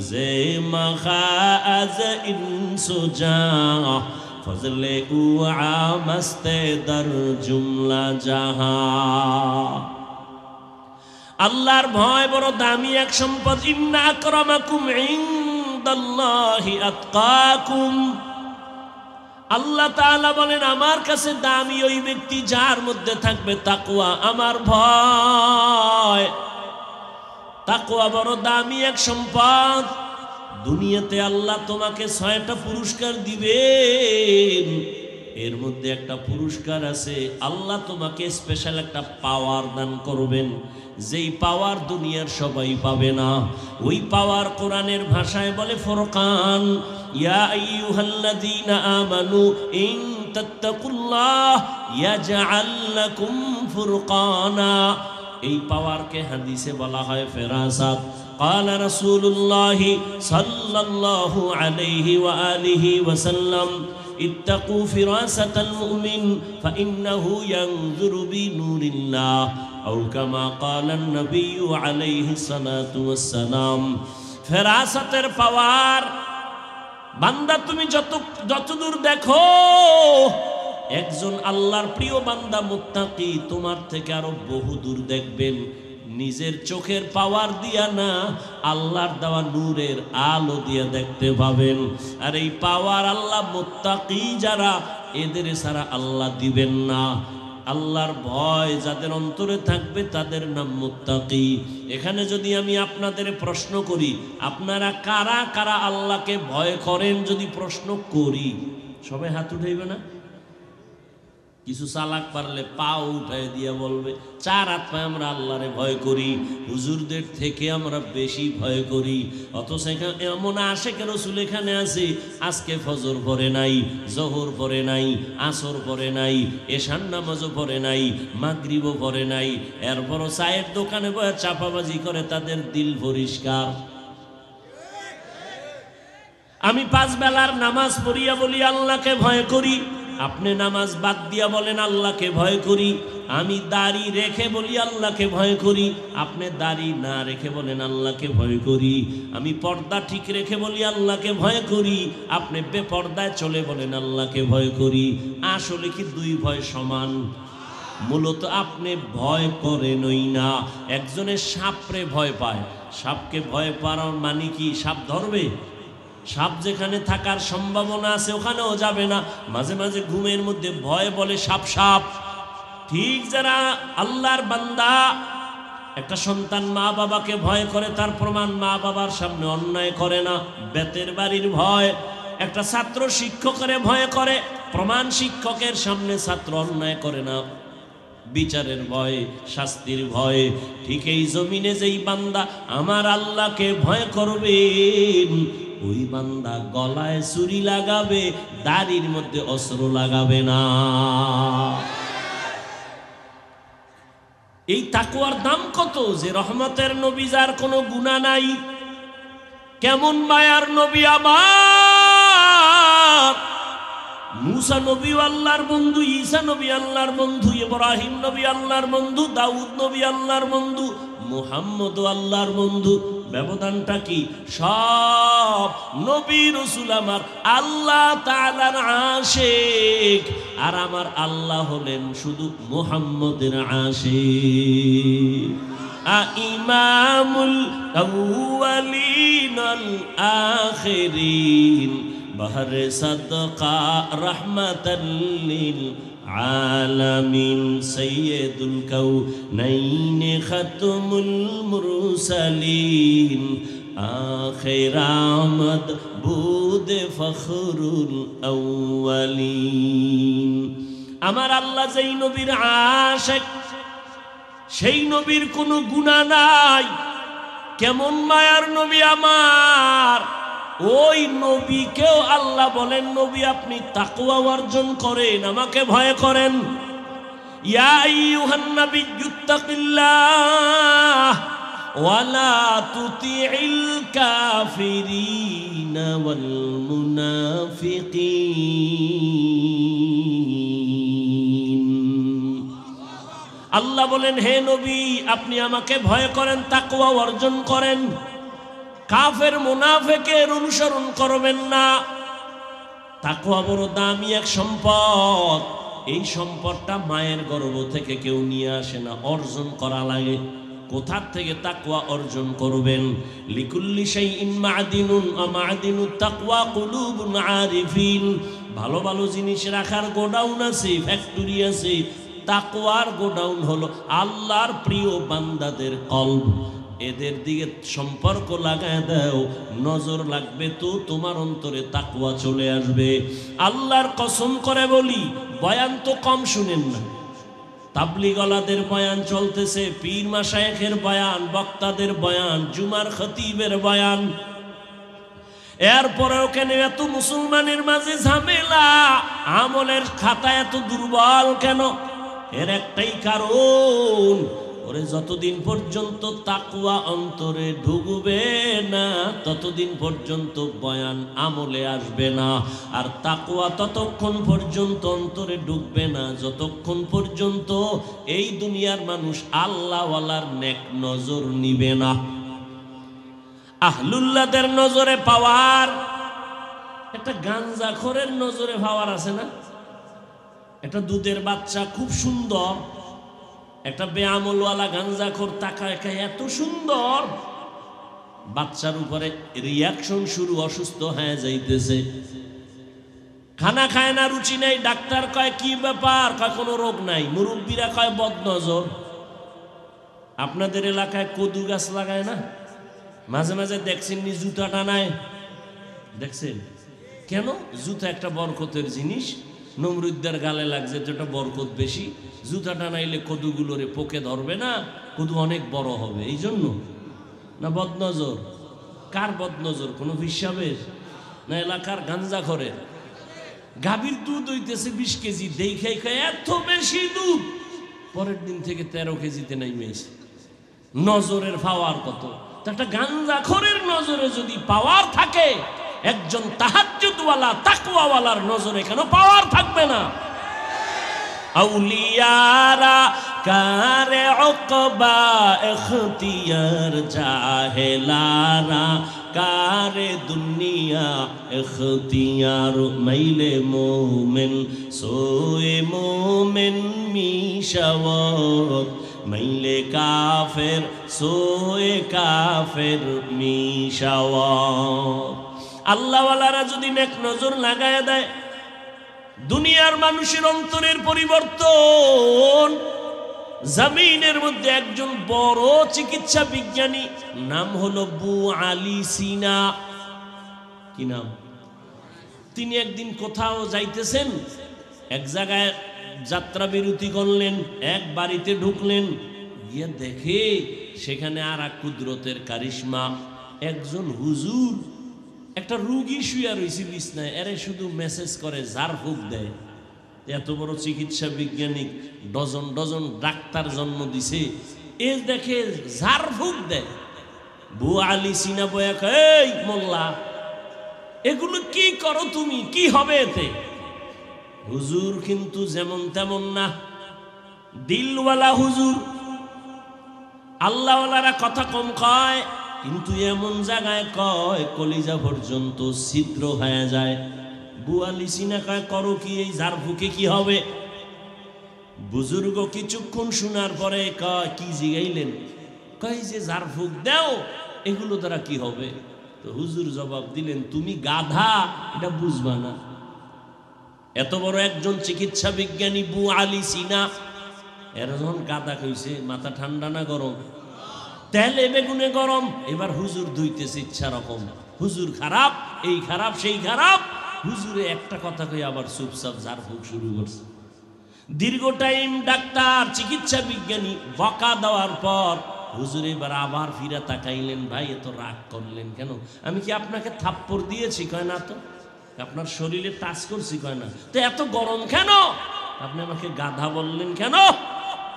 जे मखाज इंसुजा फजले उआ मस्ते दर जुमला जहां। আল্লাহর ভয় বড় দামি এক সম্পদ। ইন্না আকরামাকুম ইনদাল্লাহি আতকাকুম। আল্লাহ তাআলা বলেন আমার কাছে দামি ওই ব্যক্তি যার মধ্যে থাকবে তাকওয়া, আমার ভয়। তাকওয়া বড় দামি এক সম্পদ। দুনিয়াতে আল্লাহ তোমাকে 6টা পুরস্কার দিবেন, এর মধ্যে একটা পুরস্কার আছে, আল্লাহ তোমাকে স্পেশাল একটা পাওয়ার দান করবেন, যেই পাওয়ার দুনিয়ার সবাই পাবে না। ওই পাওয়ার কোরআনের ভাষায় বলে ফুরকান। ইয়া আইয়ুহাল্লাযীনা আমানু ইন তাত্তাকুল্লাহ ইয়াজআল লাকুম ফুরকানা। এই পাওয়ারকে হাদিসে বলা হয় ফেরাসাত। قال رسول الله صلى الله عليه وآله وسلم اتقوا فراسة المؤمن فإنه ينظر بنور الله أو كما قال النبي عليه الصلاة والسلام। ফেরাসাতের পাওয়ার বান্দা তুমি যতদূর দেখো, একজন আল্লাহর প্রিয় বান্দা মুত্তাকি তোমার থেকে আরো বহু দূর দেখবেন। নিজের চোখের পাওয়ার দিয়া না, আল্লাহর দেওয়া নূরের আলো দিয়া দেখতে পাবেন। আর এই পাওয়ার আল্লাহ মুত্তাকি যারা, এদের ছাড়া আল্লাহ দিবেন না। আল্লাহর ভয় যাদের অন্তরে থাকবে তাদের নাম মুত্তাকি। এখানে যদি আমি আপনাদের প্রশ্ন করি, আপনারা কারা কারা আল্লাহকে ভয় করেন, যদি প্রশ্ন করি সবাই হাত উঠাইবে না? কিছু চালাক পারলে পাও উঠাই দিয়া বলবে 4 হাত পায়ে আমরা আল্লাহরে ভয় করি, হুজুরদের থেকে আমরা বেশি ভয় করি। অথচ এমন আশেক রাসূল এখানে আছে, আজকে ফজর পড়ে নাই, জোহর পড়ে নাই, আসর পড়ে নাই, এশার নামাজও পড়ে নাই, মাগরিবও পড়ে নাই, এরপরও চায়ের দোকানে বসে চাপাবাজি করে, তাদের দিল পরিষ্কার। আমি 5 বেলার নামাজ পড়িয়া বলি আল্লাহকে ভয় করি, আপনি নামাজ বাদ দিয়া বলেন আল্লাহকে ভয় করি। আমি দাড়ি রেখে বলি আল্লাহকে ভয় করি, আপনি দাড়ি না রেখে বলেন আল্লাহকে ভয় করি। আমি পর্দা ঠিক রেখে বলি আল্লাহকে ভয় করি, আপনি বেপর্দায় চলে বলেন আল্লাহকে ভয় করি। আসলে কি 2 ভয় সমান? মূলত আপনি ভয় করেনই না। একজনের সাপরে ভয় পায়, সাপকে ভয় পাওয়ার মানে কি সাপ ধরবে? সাপ যেখানে থাকার সম্ভাবনা আছে ওখানেও যাবে না। মাঝে মাঝে ঘুমের মধ্যে ভয় বলে সাপ সাপ। ঠিক যারা আল্লাহর বান্দা, একটা সন্তান মা বাবাকে ভয় করে, তার প্রমাণ মা বাবার সামনে অন্যায় করে না, বেতের বাড়ির ভয়। একটা ছাত্র শিক্ষকের ভয় করে, প্রমাণ শিক্ষকের সামনে ছাত্র অন্যায় করে না। বিচারের ভয়, শাস্তির ভয়। ঠিক এই জমিনে যেই বান্দা আমার আল্লাহকে ভয় করবেন, ওই বান্দা গলায় ছুরি লাগাবে, দাড়ির মধ্যে অস্ত্র লাগাবে না। এই তাকওয়ার দাম কত? যে রহমতের নবী, যার কোনো গুনাহ নাই। কেমন মায়ার নবী আমার! মুসা নবী আল্লাহর বন্ধু, ঈসা নবী আল্লাহর বন্ধু, ইব্রাহিম নবী আল্লাহর বন্ধু, দাউদ নবী আল্লাহর বন্ধু, মুহাম্মদ আল্লাহর বন্ধু। ব্যবধানটা কি? সব নবী রাসূল আমার আল্লাহ তাআলার আশিক, আর আমার আল্লাহ হলেন শুধু মুহাম্মদের আশিক। ইমামুল আউয়ালিন আল আখিরিন, বাহরে সাদকা রহমাতাল লিল আলামিন, সাইয়্যিদুল কাউনাইন খাতমুল মুরসালিন, আখিরামদ বুদ ফখরুল আউয়ালিন। আমার আল্লাহ যেই নবীর আশিক, সেই নবীর কোনো গুনাহ নাই। কেমন মায়ার নবী আমার! ওই নবীকেও আল্লাহ বলেন, নবী আপনি তাকওয়া অর্জন করেন, আমাকে ভয় করেন। ইয়া আইয়ুহান নাবিয়্যুত্তাকিল্লাহ ওয়ালা তুতিইল কাফিরিনা ওয়াল মুনাফিকিন। আল্লাহ বলেন, হে নবী আপনি আমাকে ভয় করেন, তাকওয়া অর্জন করেন, কাফের মুনাফিকের অনুসরণ করবেন না। তাকওয়া বড় দামি এক সম্পদ। এই সম্পদটা মায়ের গর্ভ থেকে কেউ নিয়ে আসে না, অর্জন করা লাগে। কোথা থেকে তাকওয়া অর্জন করবেন? লিকুল্লি শাইইন মা'দিনুন ওয়া মা'দিনুত তাকওয়া কুলুবুন আরিফিন। ভালো ভালো জিনিস রাখার গোডাউন আছে, ফ্যাক্টরি আছে। তাকওয়ার গোডাউন হলো আল্লাহর প্রিয় বান্দাদের কলব। এদের দিকে সম্পর্ক লাগায় দাও, নজর লাগবে তো তোমার অন্তরে তাকওয়া চলে আসবে। আল্লাহর কসম করে বলি, বয়ান তো কম শুনেন না। তাবলীগওয়ালাদের বয়ান চলতেছে, পীর মাশায়েখের বয়ান, বক্তাদের বয়ান, জুমার খতিবের বয়ান। এরপরেও কেন এত মুসলমানের মাঝে ঝামেলা? আমলের খাতা এত দুর্বল কেন? এর একটাই কারণ, ওরে যতদিন পর্যন্ত তাকওয়া অন্তরে ঢুকবে না, ততদিন পর্যন্ত বয়ান আমলে আসবে না। আর তাকওয়া ততক্ষণ পর্যন্ত অন্তরে ঢুকবে না যতক্ষণ পর্যন্ত এই দুনিয়ার মানুষ আল্লাহওয়ালার নেক নজর নিবে না। আহলুল্লাহদের নজরে পাওয়ার, একটা গাঞ্জাখোরের নজরে পাওয়ার আছে না? একটা দুধের বাচ্চা খুব সুন্দর, একটা বেআমলওয়ালা গাঞ্জাখোর তাকায় এত সুন্দর, বাচ্চার উপরে রিয়াকশন শুরু, অসুস্থ হয়ে যাইতেছে, খানা খায় না, রুচি নেই। ডাক্তার কয় কি ব্যাপার? কয় কোনো রোগ নাই। মুরব্বীরা কয় বদনজর। আপনাদের এলাকায় কদু গাছ লাগায় না? মাঝে মাঝে দেখছেন নি জুতা টানায়? দেখছেন কেন? জুতা একটা বরকতের জিনিস, নমরুদ্দের গালে লাগছে তো একটা বরকত বেশি। জুতা টানাইলে কদুগুলোরে পোকে ধরবে না, কদু অনেক বড় হবে, এই জন্য। না বদনজর? কার বদনজর? কোনো হিসাবের না এলাকার গাঞ্জাখোরের? গাভীর দুধ হইতেছে 20 কেজি, দেখে খায় এত বেশি দুধ, পরের দিন থেকে 13 কেজিতে নাইমেছে। নজরের পাওয়ার কত! একটা গাঞ্জাখোরের নজরে যদি পাওয়ার থাকে, একজন তাহাজ্জুদওয়ালা তাকওয়াওয়ালার নজরে কেন পাওয়ার থাকবে না? আউলিয়ারা কারে উকবা ইখতিয়ার, জাহেলারা কারে দুনিয়া ইখতিয়ার। মাইলে মোমেন সোয়ে মোমেন মিশাওয়াত, মাইলে কাফের সোয়ে কাফের মিশাওয়াত। আল্লাহওয়ালারা যদি নেক নজর লাগায় দেয়, দুনিয়ার মানুষের অন্তরের পরিবর্তন। জমিনের মধ্যে একজন বড় চিকিৎসা বিজ্ঞানী, নাম হলো আবু আলী সিনা। কি নাম? তিনি একদিন কোথাও যাইতেছেন, এক জায়গায় যাত্রা বিরতি করলেন, এক বাড়িতে ঢুকলেন, গিয়ে দেখে সেখানে আর এক কুদরতের কারিশমা, একজন হুজুর একটা রুগী শুয়ে রয়েছে বিছনায়, এরে শুধু মেসেজ করে, ঝাড়ফুঁক দেয়। এত বড় চিকিৎসা বিজ্ঞানিক, ডজন ডজন ডাক্তার জন্ম দিছে, এ দেখে ঝাড়ফুঁক দেয়। বুয়া আলী সিনা বয়া কয়, এই মোল্লা, এগুলো কি করো তুমি, কি হবে এতে? হুজুর কিন্তু যেমন তেমন না, দিলওয়ালা হুজুর। আল্লাহওয়ালারা কথা কম কয়, কিন্তু এমন জায়গায় কয় কলিজা পর্যন্ত ছিদ্র হয়ে যায়। বুয়ালি সিনা কয়, করো কি, এই ঝাড়ফুঁকে কি হবে? বুজুর্গ কিছুক্ষণ শোনার পরে কয়, কি জিগাইলেন? কয় যে ঝাড়ফুঁক দাও, এগুলো দ্বারা কি হবে? তো হুজুর জবাব দিলেন, তুমি গাধা, এটা বুঝবা না। এত বড় একজন চিকিৎসা বিজ্ঞানী বু আলী সিনা, এর যখন গাধা কইছে, মাথা ঠান্ডা না গরম? তেলে বেগুনে গরম। এবার হুজুর ধুইতেছে ইচ্ছা রকম, হুজুর খারাপ, এই খারাপ, সেই খারাপ। হুজুরে একটা কথা কই আবার চুপচাপ ঝাড়ফুঁক শুরু করছে। দীর্ঘ টাইম ডাক্তার চিকিৎসা বিজ্ঞানী বকা দেওয়ার পর হুজুর এবার আবার ফিরে তাকাইলেন, ভাই এত রাগ করলেন কেন? আমি কি আপনাকে থাপ্পড় দিয়েছি? কয় না তো। আপনার শরীরে টাচ করছি? কয় না তো। এত গরম কেন? আপনি আমাকে গাধা বললেন কেন?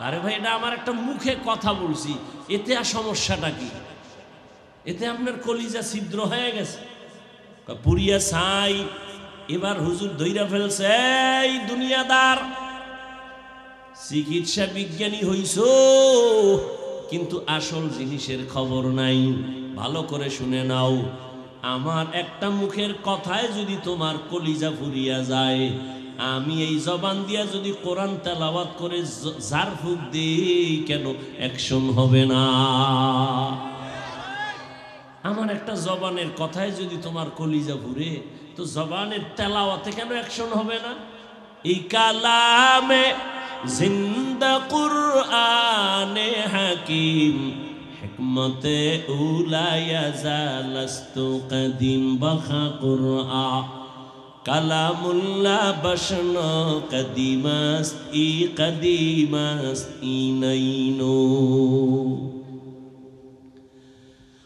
আরে ভাই, এটা আমার একটা মুখে কথা বলছি, এতে আর সমস্যাটা কি? এতে আপনার কলিজা ছিদ্র হয়ে গেছে, পুরিয়া ছাই। এবার হুজুর ধইরা ফেলছে, এই দুনিয়াদার, চিকিৎসা বিজ্ঞানী হইছো কিন্তু আসল জিনিসের খবর নাই। ভালো করে শুনে নাও, আমার একটা মুখের কথায় যদি তোমার কলিজা ফুরিয়া যায়, আমি এই জবান দিয়া যদি কোরআন তেলাওয়াত করে ঝাড়ফুঁক দিই, কেন অ্যাকশন হবে না? আমার একটা জবানের কথায় যদি তোমার কলিজা ফুরে, তো জবানের তেলাওয়াতে কেন অ্যাকশন হবে না? এই কালামে জিন্দা কুরআনে হাকিম, হিকমতে উলায়া জালাস্তু কদিম বখা কুরআ, কালামুল্লাহ বশন কদিমাস ই কদিমাস ইনাইনো।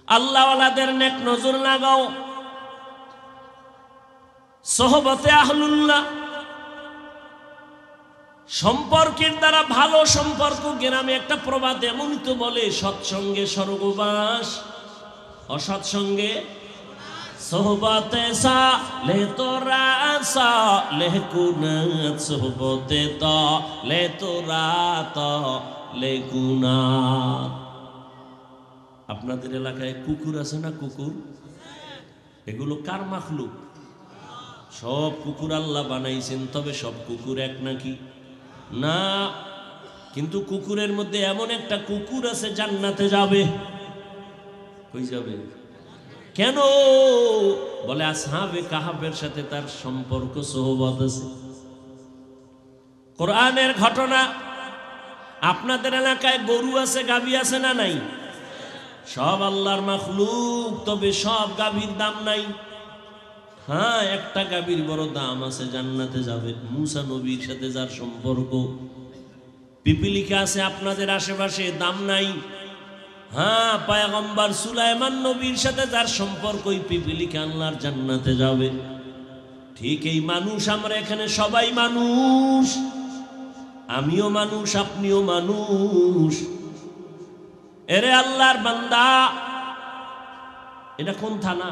আল্লাহওয়ালাদের নেক নজর লাগাও, সোহবতে আহলুল্লাহ, সম্পর্কের দ্বারা ভালো সম্পর্ক। গ্রামে একটা প্রবাদ এমনই তো বলে, সৎসঙ্গে স্বর্গবাস, অসৎসঙ্গে সোহবতে সালে তোরা সালে কুনাত, সোহবতে তালে তোরা তালে কুনাত। আপনাদের এলাকায় কুকুর আছে না? কুকুর, এগুলো কার মাখলুক? সব কুকুর আল্লাহ বানাইছেন, তবে সব কুকুর এক নাকি? না। কিন্তু কুকুরের মধ্যে এমন একটা কুকুর আছে জান্নাতে যাবে। কই যাবে? কেন? বলে আসহাবে কাহাফের সাথে তার সম্পর্ক, সোহবত আছে। কোরআনের ঘটনা। আপনাদের এলাকায় গরু আছে, গাভী আছে না নাই? সব আল্লাহর মাখলুক, তবে সব গাভীর দাম নাই। হ্যাঁ, একটা গাভীর বড় দাম আছে, জান্নাতে যাবে। মুসা নবীর সাথে যার সম্পর্ক, পিপিলিকা আছে আপনাদের আশেপাশে, দাম নাই। হ্যাঁ, পয়গম্বর সুলাইমান নবীর সাথে যার সম্পর্ক, ওই পিপিলিকা আল্লাহর জান্নাতে যাবে। ঠিক এই মানুষ, আমরা এখানে সবাই মানুষ, আমিও মানুষ, আপনিও মানুষ। এরে আল্লাহর বান্দা, এটা কোন থানা?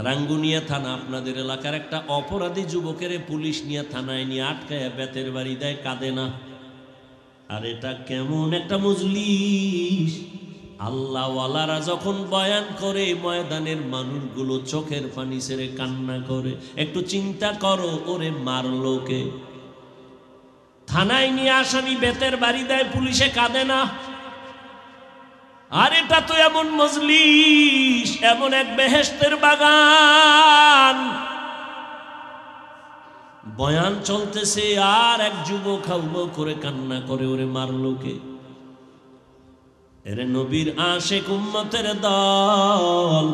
রাঙ্গুনিয়া থানা। আপনাদের এলাকার একটা অপরাধী যুবকের পুলিশ নিয়ে থানায় নিয়ে আটকায় বেতের বাড়ি দেয়, কাঁদে না। আর এটা কেমন একটা মজলিস! আল্লাহওয়ালারা যখন বয়ান করে, ময়দানের মানুষগুলো চোখের পানি ছেড়ে কান্না করে। একটু চিন্তা করো, ওরে মারলো কে? থানায় নিয়ে আসামি বেতের বাড়ি দেয়, পুলিশে কাঁদে না। আর এটা তো এমন মজলিস, এমন এক বেহেশতের বাগান, বয়ান চলতেছে, আর এক যুবক হাউমাউ করে কান্না করে, ওরে মারলো কে? এরে নবীর আশিক উম্মতের দল।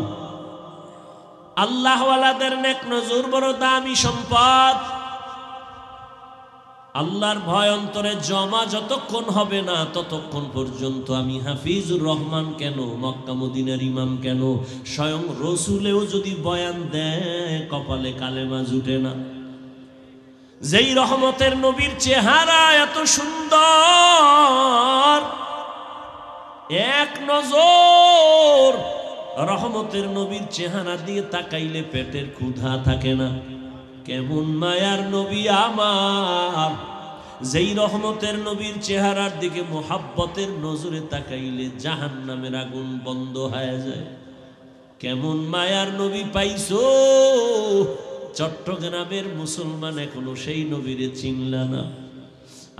আল্লাহওয়ালাদের নেক নজর বড় দামি সম্পদ। আল্লাহর ভয় অন্তরে জমা যতক্ষণ হবে না ততক্ষণ পর্যন্ত আমি হাফিজুর রহমান কেন, মক্কা মদিনার ইমাম কেন, স্বয়ং রসুলেও যদি বয়ান দেয় কপালে কালেমা জুটে না। যেই রহমতের নবীর চেহারা এত সুন্দর, এক নজর রহমতের নবীর চেহারা দিয়ে তাকাইলে পেটের ক্ষুধা থাকে না। কেমন মায়ার নবী আমার, যেই রহমতের নবীর চেহারার দিকে মোহাব্বতের নজরে তাকাইলে জাহান্নামের আগুন বন্ধ হয়ে যায়। কেমন মায়ার নবী পাইছো, চট্টগ্রামের মুসলমান এখনো সেই নবীরে চিনলা না।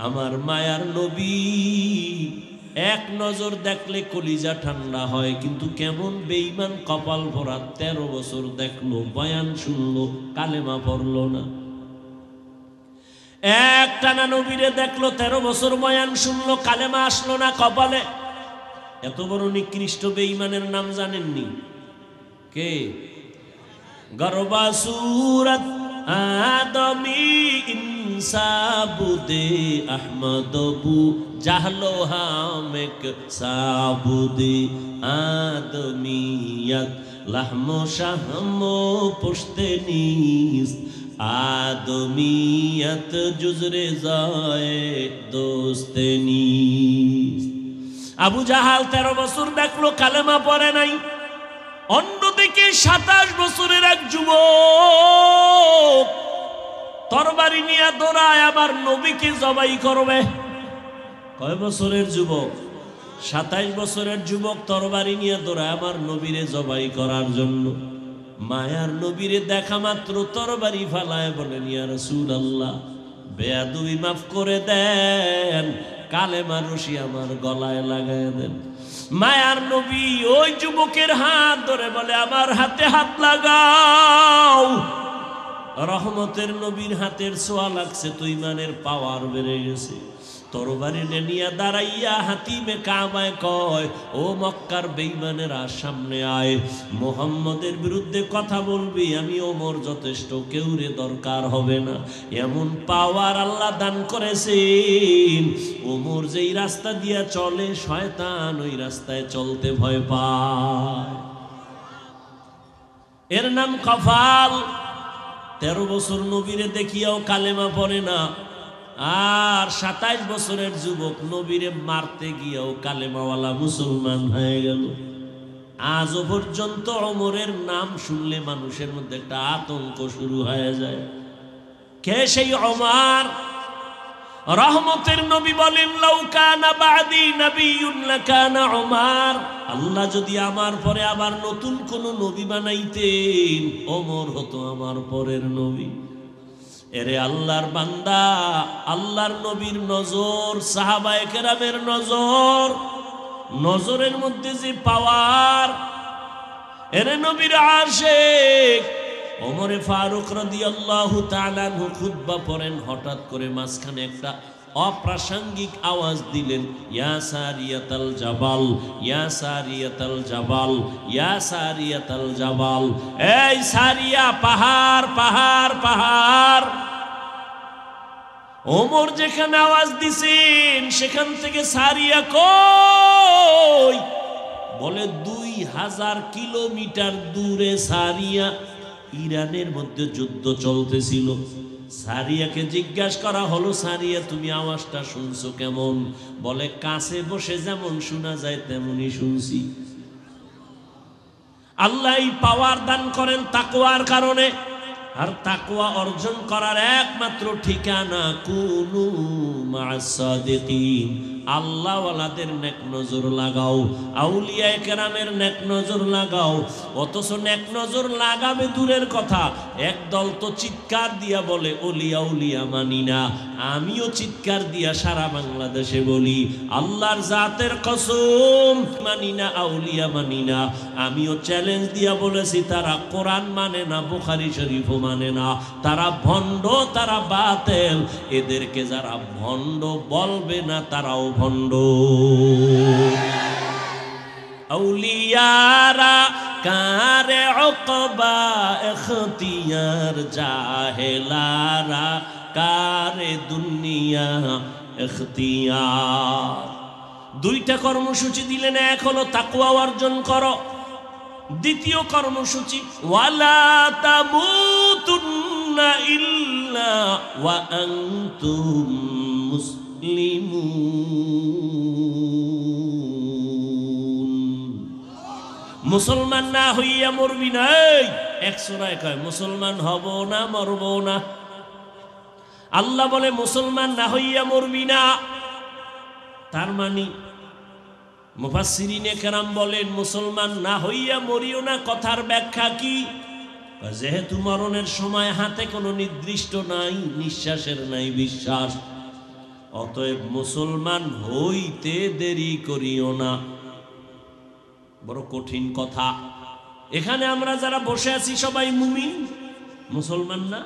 আমার মায়ার নবী এক নজর দেখলে কলিজা ঠান্ডা হয়, কিন্তু কেমন বেঈমান কপাল ভরা 13 বছর দেখলো, বয়ান শুনলো, কালেমা পড়লো না। এক টানা নবীরে দেখলো, 13 বছর বয়ান শুনলো, কালেমা আসলো না কপালে। এত বড় নিকৃষ্ট বেঈমানের নাম জানেননি? কে? গরবা সুরত আদমি ইনসাবুদে আহমদবু জাহলো হামেক সাবুদে আদমিয়ত লাহমো শাহমো পুশতে নিস আদমিয়ত জুজরে যায় দোস্তে নিস। আবু জাহাল 13 বছর দেখলো, কালেমা পড়ে নাই। অন্যদিকে 27 বছরের এক যুবক তরবারি নিয়ে দৌড়ায় আবার নবীকে জবাই করবে। কয় বছরের যুবক? 27 বছরের যুবক তরবারি নিয়ে দৌড়ায় আমার নবীরে জবাই করার জন্য। মায়ার নবীরে দেখা মাত্র তরবারি ফালায় বলেন, ইয়া রাসূলুল্লাহ, বেয়াদবি মাফ করে দেন, কালেমা রশি আমার গলায় লাগায় দেন। মায়ার নবী ওই যুবকের হাত ধরে বলে, আমার হাতে হাত লাগাও। রহমতের নবীর হাতের ছোঁয়া লাগছে তো ইমানের পাওয়ার বেড়ে গেছে। তরবারি নিয়ে দাঁড়াইয়া হাতিমে কাবায় কয়, ও মক্কার বেঈমানেরা সামনে আয়, মুহাম্মদের বিরুদ্ধে কথা বলবি, আমি ওমর যথেষ্ট, কেউরে দরকার হবে না। এমন পাওয়ার আল্লাহ দান করেছেন, ওমর যেই রাস্তা দিয়া চলে শয়তান ওই রাস্তায় চলতে ভয় পায়। এর নাম কফাল। 13 বছর নবীরে দেখিয়াও কালেমা পড়ে না, আর 27 বছরের যুবক নবীরে মারতে গিয়েও কালেমাওয়ালা মুসলমান হয়ে গেল। আজও পর্যন্ত ওমরের নাম শুনলে মানুষের মধ্যে একটা আতঙ্ক শুরু হয়ে যায়। কে সেই ওমর? রহমতের নবী বলেন, লাউ কানা বাদি নবিয়্যুন লাকানা ওমর। আল্লাহ যদি আমার পরে আবার নতুন কোন নবী বানাইতেন, ওমর হতো আমার পরের নবী। এরে আল্লাহর বান্দা, আল্লাহর নবীর নজর, সাহাবায়ে কেরামের নজর, নজরের মধ্যে যে পাওয়ার। এরে নবীর আশিক ওমরে ফারুক রাদিয়াল্লাহু তাআলা আনহু খুতবা পড়েন, হঠাৎ করে মাঝখানে একটা অপ্রাসঙ্গিক আওয়াজ দিলেন, ইয়া সারিয়াতাল জাবাল, ইয়া সারিয়াতাল জাবাল, ইয়া সারিয়াতাল জাবাল। এই সারিয়া, পাহাড় পাহাড় পাহাড়। ওমর যেখানে আওয়াজ দিছেন সেখান থেকে সারিয়া কই? বলে 2000 কিলোমিটার দূরে সারিয়া। ইরানের মধ্যে যুদ্ধ চলতেছিল। সারিয়াকে জিজ্ঞাসা করা হলো, সারিয়া তুমি আওয়াজটা শুনছো কেমন? বলে, কাছে বসে যেমন শোনা যায় তেমনই শুনছি। আল্লাহ এই পাওয়ার দান করেন তাকওয়ার কারণে। আর তাকওয়া অর্জন করার একমাত্র ঠিকানা কুনু মা'আস সাদিকিন। আল্লাহওয়ালাদের নেক নজর লাগাও, আউলিয়ায়ে কেরামের নেক নজর লাগাও। অথচ নেক নজর লাগাবে দূরের কথা, একদল তো চিৎকার দিয়া বলে ওলিয়া উলিয়া মানি না। আমিও চিৎকার দিয়া সারা বাংলাদেশে বলি, আল্লাহর জাতের কসম মানি না, আউলিয়া মানি না। আমিও চ্যালেঞ্জ দিয়া বলেছি, তারা কোরআন মানে না, বুখারী শরীফও মানে না, তারা ভণ্ড, তারা বাতেল। এদেরকে যারা ভণ্ড বলবে না তারাও ভণ্ড। আউলিয়ারা কারে উকবা ইখতিয়ার, জাহেলারা কারে দুনিয়া ইখতিয়ার। দুইটা কর্মসূচি দিলেন, এক হলো তাকওয়া অর্জন করো, দ্বিতীয় কর্মসূচি ওয়ালা তামুতুন্না ইল্লা ওয়া আনতুম মুসলিমুন। মুসলমান না হইয়া মরবি না। এক সূরায় কয় মুসলমান হব না, মরব না। আল্লাহ বলে মুসলমান না হইয়া মরবি না। তার মানে মুফাসসিরিনে কেরাম বলেন মুসলমান না হইয়া মরিও না কথার ব্যাখ্যা কি? যেহেতু মরণের সময় হাতে কোনো নির্দিষ্ট নাই, নিঃশ্বাসের নাই বিশ্বাস, অতএব মুসলমান হইতে দেরি করিও না। বড় কঠিন কথা। এখানে আমরা যারা বসে আছি সবাই মুমিন, মুসলমান না?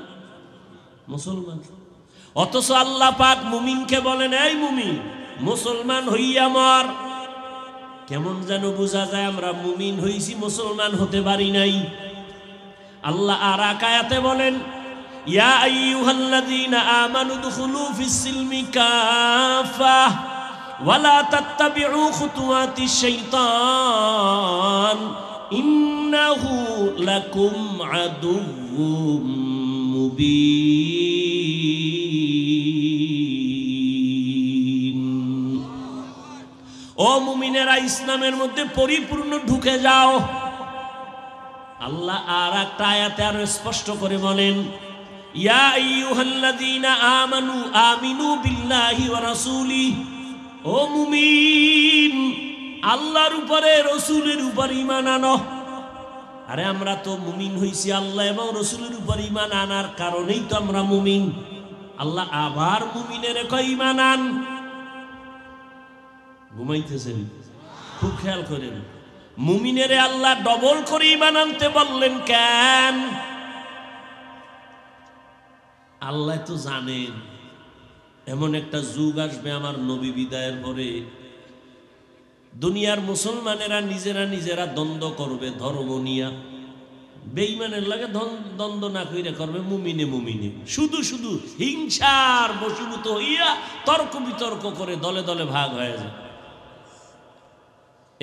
মুসলমান। অথচ আল্লাহ পাক মুমিনকে বলেন এই মুমিন মুসলমান হইয়া মর। কেমন যেন বোঝা যায় আমরা মুমিন হইছি, মুসলমান হতে পারি নাই। আল্লাহ আর এক আয়াতে বলেন ইয়া আইয়ুহাল্লাযীনা আমানু দুখুলু ফিস-সিলমি কাফা ওয়ালা তাত্তাবিউ খুতুওয়াতিশ শাইতান ইন্নাহু লাকুম আদুউম মুবিন। ও মুমিনেরা, ইসলামের মধ্যে পরিপূর্ণ ঢুকে যাও। আল্লাহ আর একটা আয়াতে আরো স্পষ্ট করে বলেন ইয়া আইয়ুহাল্লাযীনা আমানু আমিনু বিল্লাহি ওয়া রাসূলিহি। ও মুমিন, আল্লাহর উপরে রাসূলের উপর ঈমান আনো। আরে আমরা তো মুমিন হইছি আল্লাহ এবং রাসূলের উপর ঈমান আনার কারণেই তো আমরা মুমিন। আল্লাহ আবার মুমিনের কয় ঈমান আন। ঘুমাইতেছেন? খুব খেয়াল করেন, মুমিনেরে আল্লাহ ডবল করে ঈমান আনতে বললেন কেন? আল্লাহ তো জানেন এমন একটা যুগ আসবে আমার নবী বিদায়ের পরে, দুনিয়ার মুসলমানেরা নিজেরা নিজেরা দ্বন্দ্ব করবে ধর্ম নিয়া। বেঈমানের লাগে দ্বন্দ্ব না কইরা করবে মুমিনে মুমিনে, শুধু শুধু হিংসার বশীভূত হইয়া তর্ক বিতর্ক করে দলে দলে ভাগ হয়ে যায়।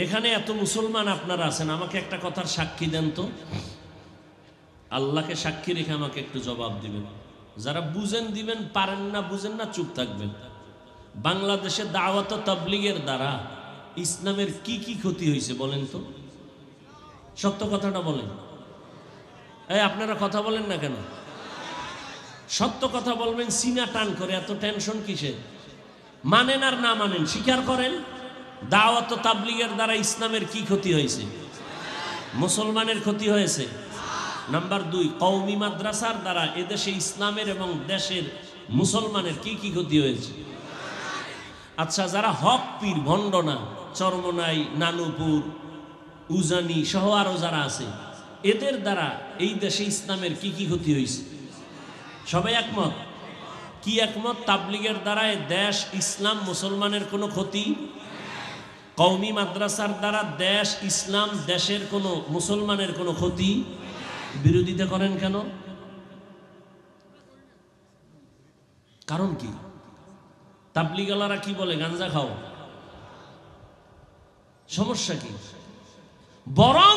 এখানে এত মুসলমান আপনারা আছেন, আমাকে একটা কথার সাক্ষী দেন তো। আল্লাহকে সাক্ষী রেখে আমাকে একটু জবাব দিবেন। যারা বুঝেন দিবেন, পারেন না বুঝেন না চুপ থাকবেন। বাংলাদেশে দাওয়াত ও তাবলীগের দ্বারা ইসলামের কি কি ক্ষতি হয়েছে বলেন তো? সত্য কথাটা বলেন। এই আপনারা কথা বলেন না কেন? সত্য কথা বলবেন, সিনা টান করে এত টেনশন কিসে? মানেন আর না মানেন স্বীকার করেন। দাওয়াত ও তাবলীগের দ্বারা ইসলামের কি ক্ষতি হয়েছে? মুসলমানের ক্ষতি হয়েছে। নাম্বার 2, কওমি মাদ্রাসার দ্বারা এদেশে ইসলামের এবং দেশের মুসলমানের কি কি ক্ষতি হয়েছে? আচ্ছা, যারা হক পীর ভণ্ডনা, চরমনাই, নানুপুর, উজানি সহ আরো যারা আছে, এদের দ্বারা এই দেশে ইসলামের কি কি ক্ষতি হয়েছে? সবাই একমত? কি একমত? তাবলীগের দ্বারা দেশ, ইসলাম, মুসলমানের কোনো ক্ষতি? কওমি মাদ্রাসার দ্বারা দেশ, ইসলাম, দেশের কোনো মুসলমানের কোনো ক্ষতি? বিরোধিতা করেন কেন? কারণ কি? তাবলীগওয়ালারা কি বলে? গাঞ্জা খাও। সমস্যা কি? বরং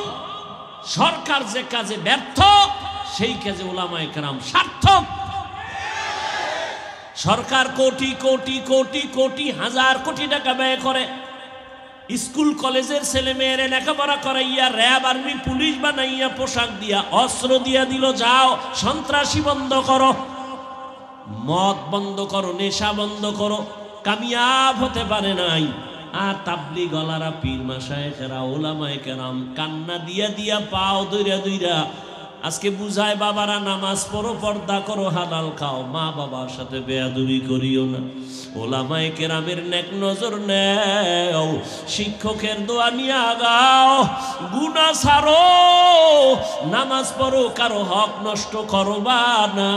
সরকার যে কাজে ব্যর্থ সেই কাজে উলামায়ে কেরাম সার্থক। সরকার কোটি কোটি কোটি কোটি হাজার কোটি টাকা ব্যয় করে স্কুল কলেজের ছেলে মেয়েরে লেখাপড়া করাইয়া র্যাব আর্মি পুলিশ বানাইয়া পোশাক দিয়া অস্ত্র দিয়া দিল, যাও সন্ত্রাসী বন্ধ করো, মদ বন্ধ করো, নেশা বন্ধ করো। কামিয়াব হতে পারে নাই। আর তাবলীগওয়ালারা, পীর মাশায়েখেরা, উলামায়ে কেরাম কান্না দিয়া দিয়া পাও দইরা দইরা আজকে বুঝায় বাবারা নামাজ পড়ো, পর্দা করো, হালাল খাও, মা বাবার সাথে বেয়াদবি করিও না, ওলামায়ে কেরামের নেক নজর নেও, শিক্ষকের দোয়া নিয়ে আগাও, গুনাহ ছাড়ো, নামাজ পড়ো, কারো হক নষ্ট করবা না,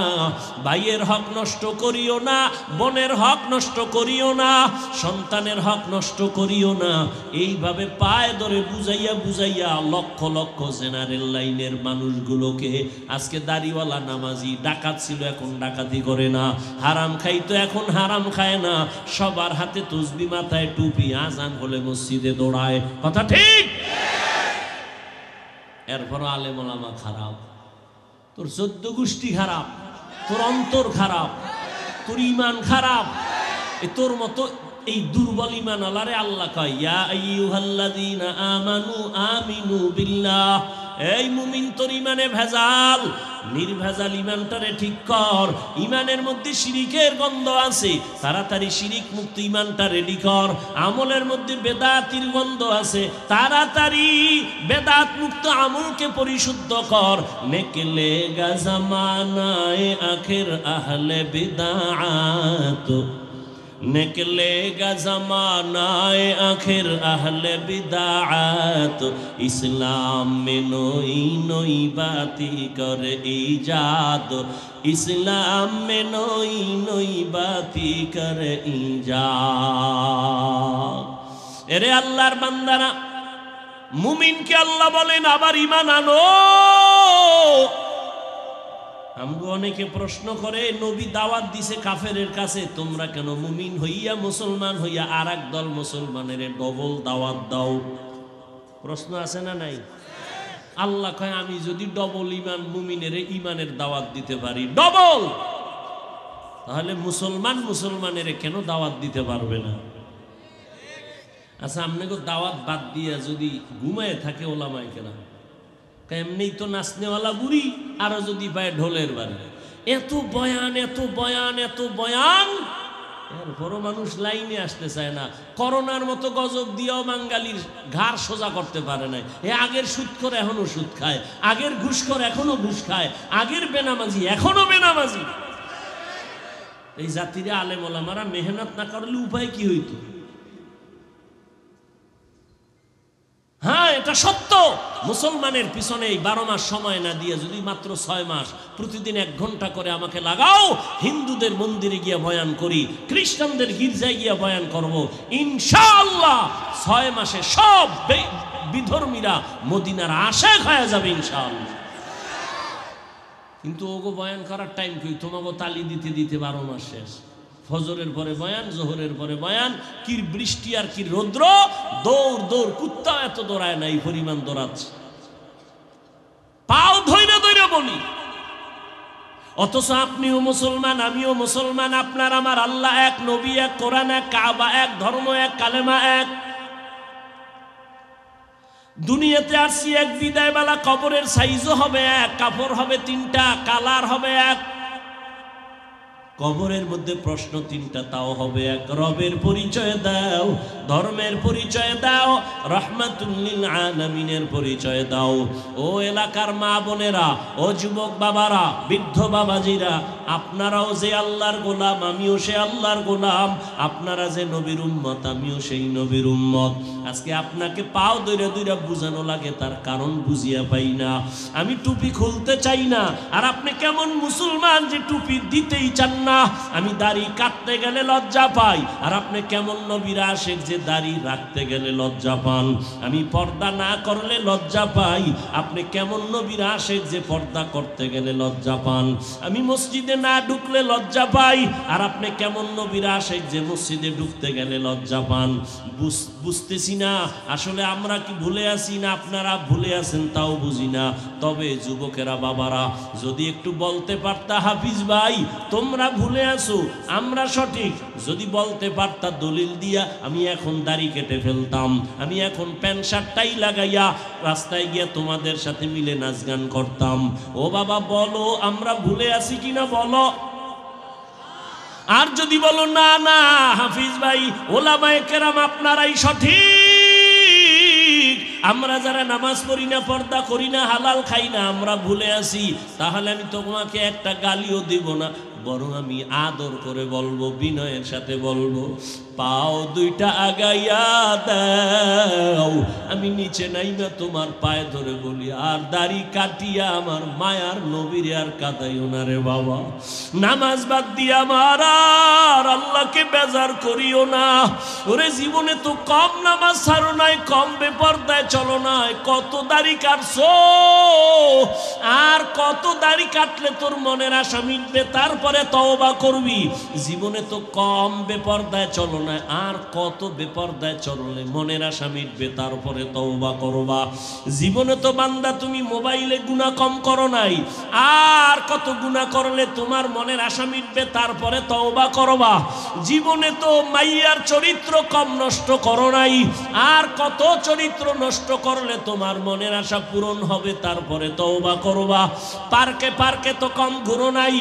ভাইয়ের হক নষ্ট করিও না, বোনের হক নষ্ট করিও না, সন্তানের হক নষ্ট করিও না। এইভাবে পায়ে ধরে বুঝাইয়া বুঝাইয়া লক্ষ লক্ষ জেনারেল লাইনের মানুষগুলো লোকে। আজকে দাড়িওয়ালা নামাজি ডাকাত ছিল, এখন ডাকাতি করে না। হারাম খাইতো, এখন হারাম খায় না। সবার হাতে তসবি, মাথায় টুপি, আজান হলে মসজিদে দৌড়ায়। কথা ঠিক? এরপর আলেম ওলামা খারাপ, তোর 14 গোষ্ঠী খারাপ, তোর অন্তর খারাপ, তোর ইমান খারাপ। তোর মতো এই দুর্বল ইমান আল্লাহরে আল্লাহ কয়, ইয়া আইয়ুহাল্লাযীনা আমানু আমিনু বিল্লাহ। এই মুমিন, তোর ইমানে ভেজাল, নির্ভেজাল ইমানটারে ঠিক কর। ইমানের মধ্যে শিরিকের গন্ধ আছে, তাড়াতাড়ি শিরিক মুক্ত ইমানটা রেডি কর। আমলের মধ্যে বেদাতির গন্ধ আছে, তাড়াতাড়ি বেদাত মুক্ত আমলকে পরিশুদ্ধ কর। নেকলে গা জামানায়ে আখির আহলে বিদআত, निकलेगा ज़मानाए आखिर अहले बिदाअत। इस्लाम में नई नई बाती कर ईजाद, इस्लाम में नई नई बाती कर ईजाद। एरे अल्लाहर बंदारा, मुमिन के अल्लाह बोलेन आबार ईमान आनो। আমগো অনেকে প্রশ্ন করে, নবী দাওয়াত দিছে কাফেরের কাছে, তোমরা কেন মুমিন হইয়া মুসলমান হইয়া আরেক দল মুসলমানের ডবল দাওয়াত দাও? প্রশ্ন আছে না নাই? আল্লাহ কয়, আমি যদি ডবল ইমান মুমিনের ইমানের দাওয়াত দিতে পারি ডবল, তাহলে মুসলমান মুসলমানের কেন দাওয়াত দিতে পারবে না? আচ্ছা, আপনাকে দাওয়াত বাদ দিয়া যদি ঘুমায় থাকে ওলামায়ে কেরাম, এমনি তো নাচনেওয়ালা বুড়ি, আরো যদি পায় ঢোলের বাড়ি। এত বয়ান, এত বয়ান, এত বয়ান, এরপরও মানুষ লাইনে আসতে চায় না। করোনার মতো গজব দিয়েও বাঙালির ঘাড় সোজা করতে পারে না। আগের সুদ করে এখনো সুদ খায়, আগের ঘুষ করে এখনো ঘুষ খায়, আগের বেনামাজি এখনো বেনামাজি। এই জাতিরে আলেম ওলামারা মেহনত না করলে উপায় কি হইতো? হ্যাঁ, এটা সত্য। মুসলমানের পিছনে 12 মাস সময় না দিয়ে যদি মাত্র 6 মাস প্রতিদিন 1 ঘন্টা করে আমাকে লাগাও, হিন্দুদের মন্দিরে গিয়ে বয়ান করি, খ্রিস্টানদের গির্জায় গিয়ে বয়ান করব, ইনশাআল্লাহ 6 মাসে সব বিধর্মীরা মদিনার আশায় হয়ে যাবে ইনশাআল্লাহ। কিন্তু ওগো বয়ান করার টাইম কই? তোমাকে তালি দিতে দিতে 12 মাস শেষ। ফজরের পরে বয়ান, জোহরের পরে বয়ান, কি বৃষ্টি আর কি রৌদ্র, দৌড় দৌড়, কুত্তা এত দৌড়ায় না, এই পরিমাণ দৌড়াচ্ছে। পাও ধইরে ধইরে বলি, অথচ আপনিও মুসলমান, আমিও মুসলমান, আপনার আমার আল্লাহ এক, নবী এক, কোরআন এক, কাবা এক, ধর্ম এক, কালেমা এক। দুনিয়াতে আসছি এক, বিদায় বেলা কবরের সাইজও হবে এক, কাপড় হবে 3টা, কালার হবে এক, কবরের মধ্যে প্রশ্ন 3টা, তাও হবে এক। রবের পরিচয় দাও, ধর্মের পরিচয় দাও, রাহমাতুল লিল আলামিনের পরিচয় দাও। ও এলাকার মা বোনেরা, ও যুবক বাবারা, বৃদ্ধ বাবাজিরা, আপনারাও যে আল্লাহর গোলাম, আমিও সে আল্লাহর গোলাম। আপনারা যে নবীর উম্মত, আমিও সেই নবীর উম্মত। আজকে আপনাকে পাও ধরে ধরে বুঝানো লাগে, তার কারণ বুঝিয়া পাই না। আমি টুপি খুলতে চাই না, আর আপনি কেমন মুসলমান যে টুপি দিতেই চান না। আমি দাড়ি কাটতে গেলে লজ্জা পাই, আর আপনি কেমন নবীর আশিক যে দাড়ি রাখতে গেলে লজ্জা পান। আমি পর্দা না করলে লজ্জা পাই, আপনি কেমন নবীর আশিক যে পর্দা করতে গেলে লজ্জা পান। আমি মসজিদে না ঢুকলে লজ্জা পাই, আর আপনি কেমন নবীর আশিক যে মসজিদে ঢুকতে গেলে লজ্জা পান। বুঝতেছি না আসলে আমরা কি ভুলে আছি না আপনারা ভুলে আছেন, তাও বুঝি না। তবে যুবকেরা, বাবারা, যদি একটু বলতে পারতা, হাফিজ ভাই তোমরা ভুলে আছো, আমরা সঠিক, যদি বলতে পারতা দলিল দিয়া, আমি এখন দাড়ি কেটে ফেলতাম, আমি এখন প্যান্ট শার্টটাই লাগাইয়া রাস্তায় গিয়া তোমাদের সাথে মিলে নাচ গান করতাম। ও বাবা, বলো আমরা ভুলে আছি কিনা বলো। আর যদি বলো না না হাফিজ ভাই, ওলামায়ে কেরাম আপনারাই সঠিক, আমরা যারা নামাজ পড়ি না, পর্দা করি না, হালাল খাই না, আমরা ভুলে আছি, তাহলে আমি তোমাকে একটা গালিও দেব না, বরং আমি আদর করে বলবো, বিনয়ের সাথে বলবো, পাও দুইটা আগাইয়া দাও, আমি নিচে নাইমা তোমার পায়ে ধরে বলি, আর দাড়ি কাটিয়া আমার মায়ার নবীর আর কাঁদাইও না রে বাবা। নামাজ বাদ দিয়া আমার আর আল্লাহকে বেজার করিও না। ওরে জীবনে তো কম নামাজ ছাড়ো নাই, কম বেপরদায় চলো নাই, কত দাড়ি কাটছো, আর কত দাড়ি কাটলে তোর মনের আশা মিটবে, তারপরে তওবা করবি। জীবনে তো কম বেপরদায় চলো না, আর কত বেপরদায় চললে মনের আশা মিটবে, তারপরে তওবা করবা। জীবনে তো বান্দা তুমি মোবাইলে গুনাহ কম করো নাই, আর কত গুনাহ করলে তোমার মনের আশা মিটবে, তারপরে তওবা করবা। জীবনে তো মাইয়ার চরিত্র কম নষ্ট করো নাই, আর কত চরিত্র নষ্ট করলে তোমার মনের আশা পূরণ হবে, তারপরে তওবা করবা। পার্কে পার্কে তো কম ঘুরো নাই,